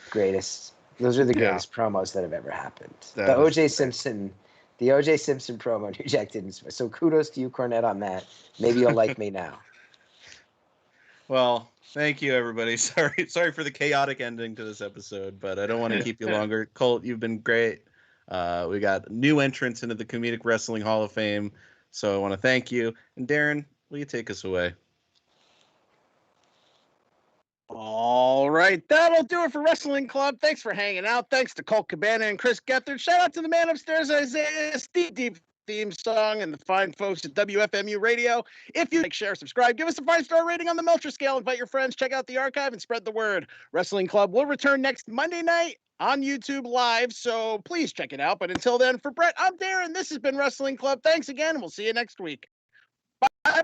greatest. Those are the greatest promos that have ever happened. The OJ Simpson promo New Jack didn't. So kudos to you, Cornette, on that. Maybe you'll like me now. Well, thank you, everybody. Sorry for the chaotic ending to this episode, but I don't want to keep you longer. Colt, you've been great. We got new entrants into the Comedic Wrestling Hall of Fame, so I want to thank you. And Darren, will you take us away? All right, that'll do it for Wrestling Club. Thanks for hanging out. Thanks to Colt Cabana and Chris Gethard. Shout out to the man upstairs, Isaiah's deep theme song, and the fine folks at WFMU Radio. If you like, share, subscribe, give us a 5-star rating on the Melcher scale, invite your friends, check out the archive, and spread the word. Wrestling Club will return next Monday night on YouTube Live, so please check it out. But until then, for Brett, I'm Darren. This has been Wrestling Club. Thanks again. We'll see you next week. Bye-bye.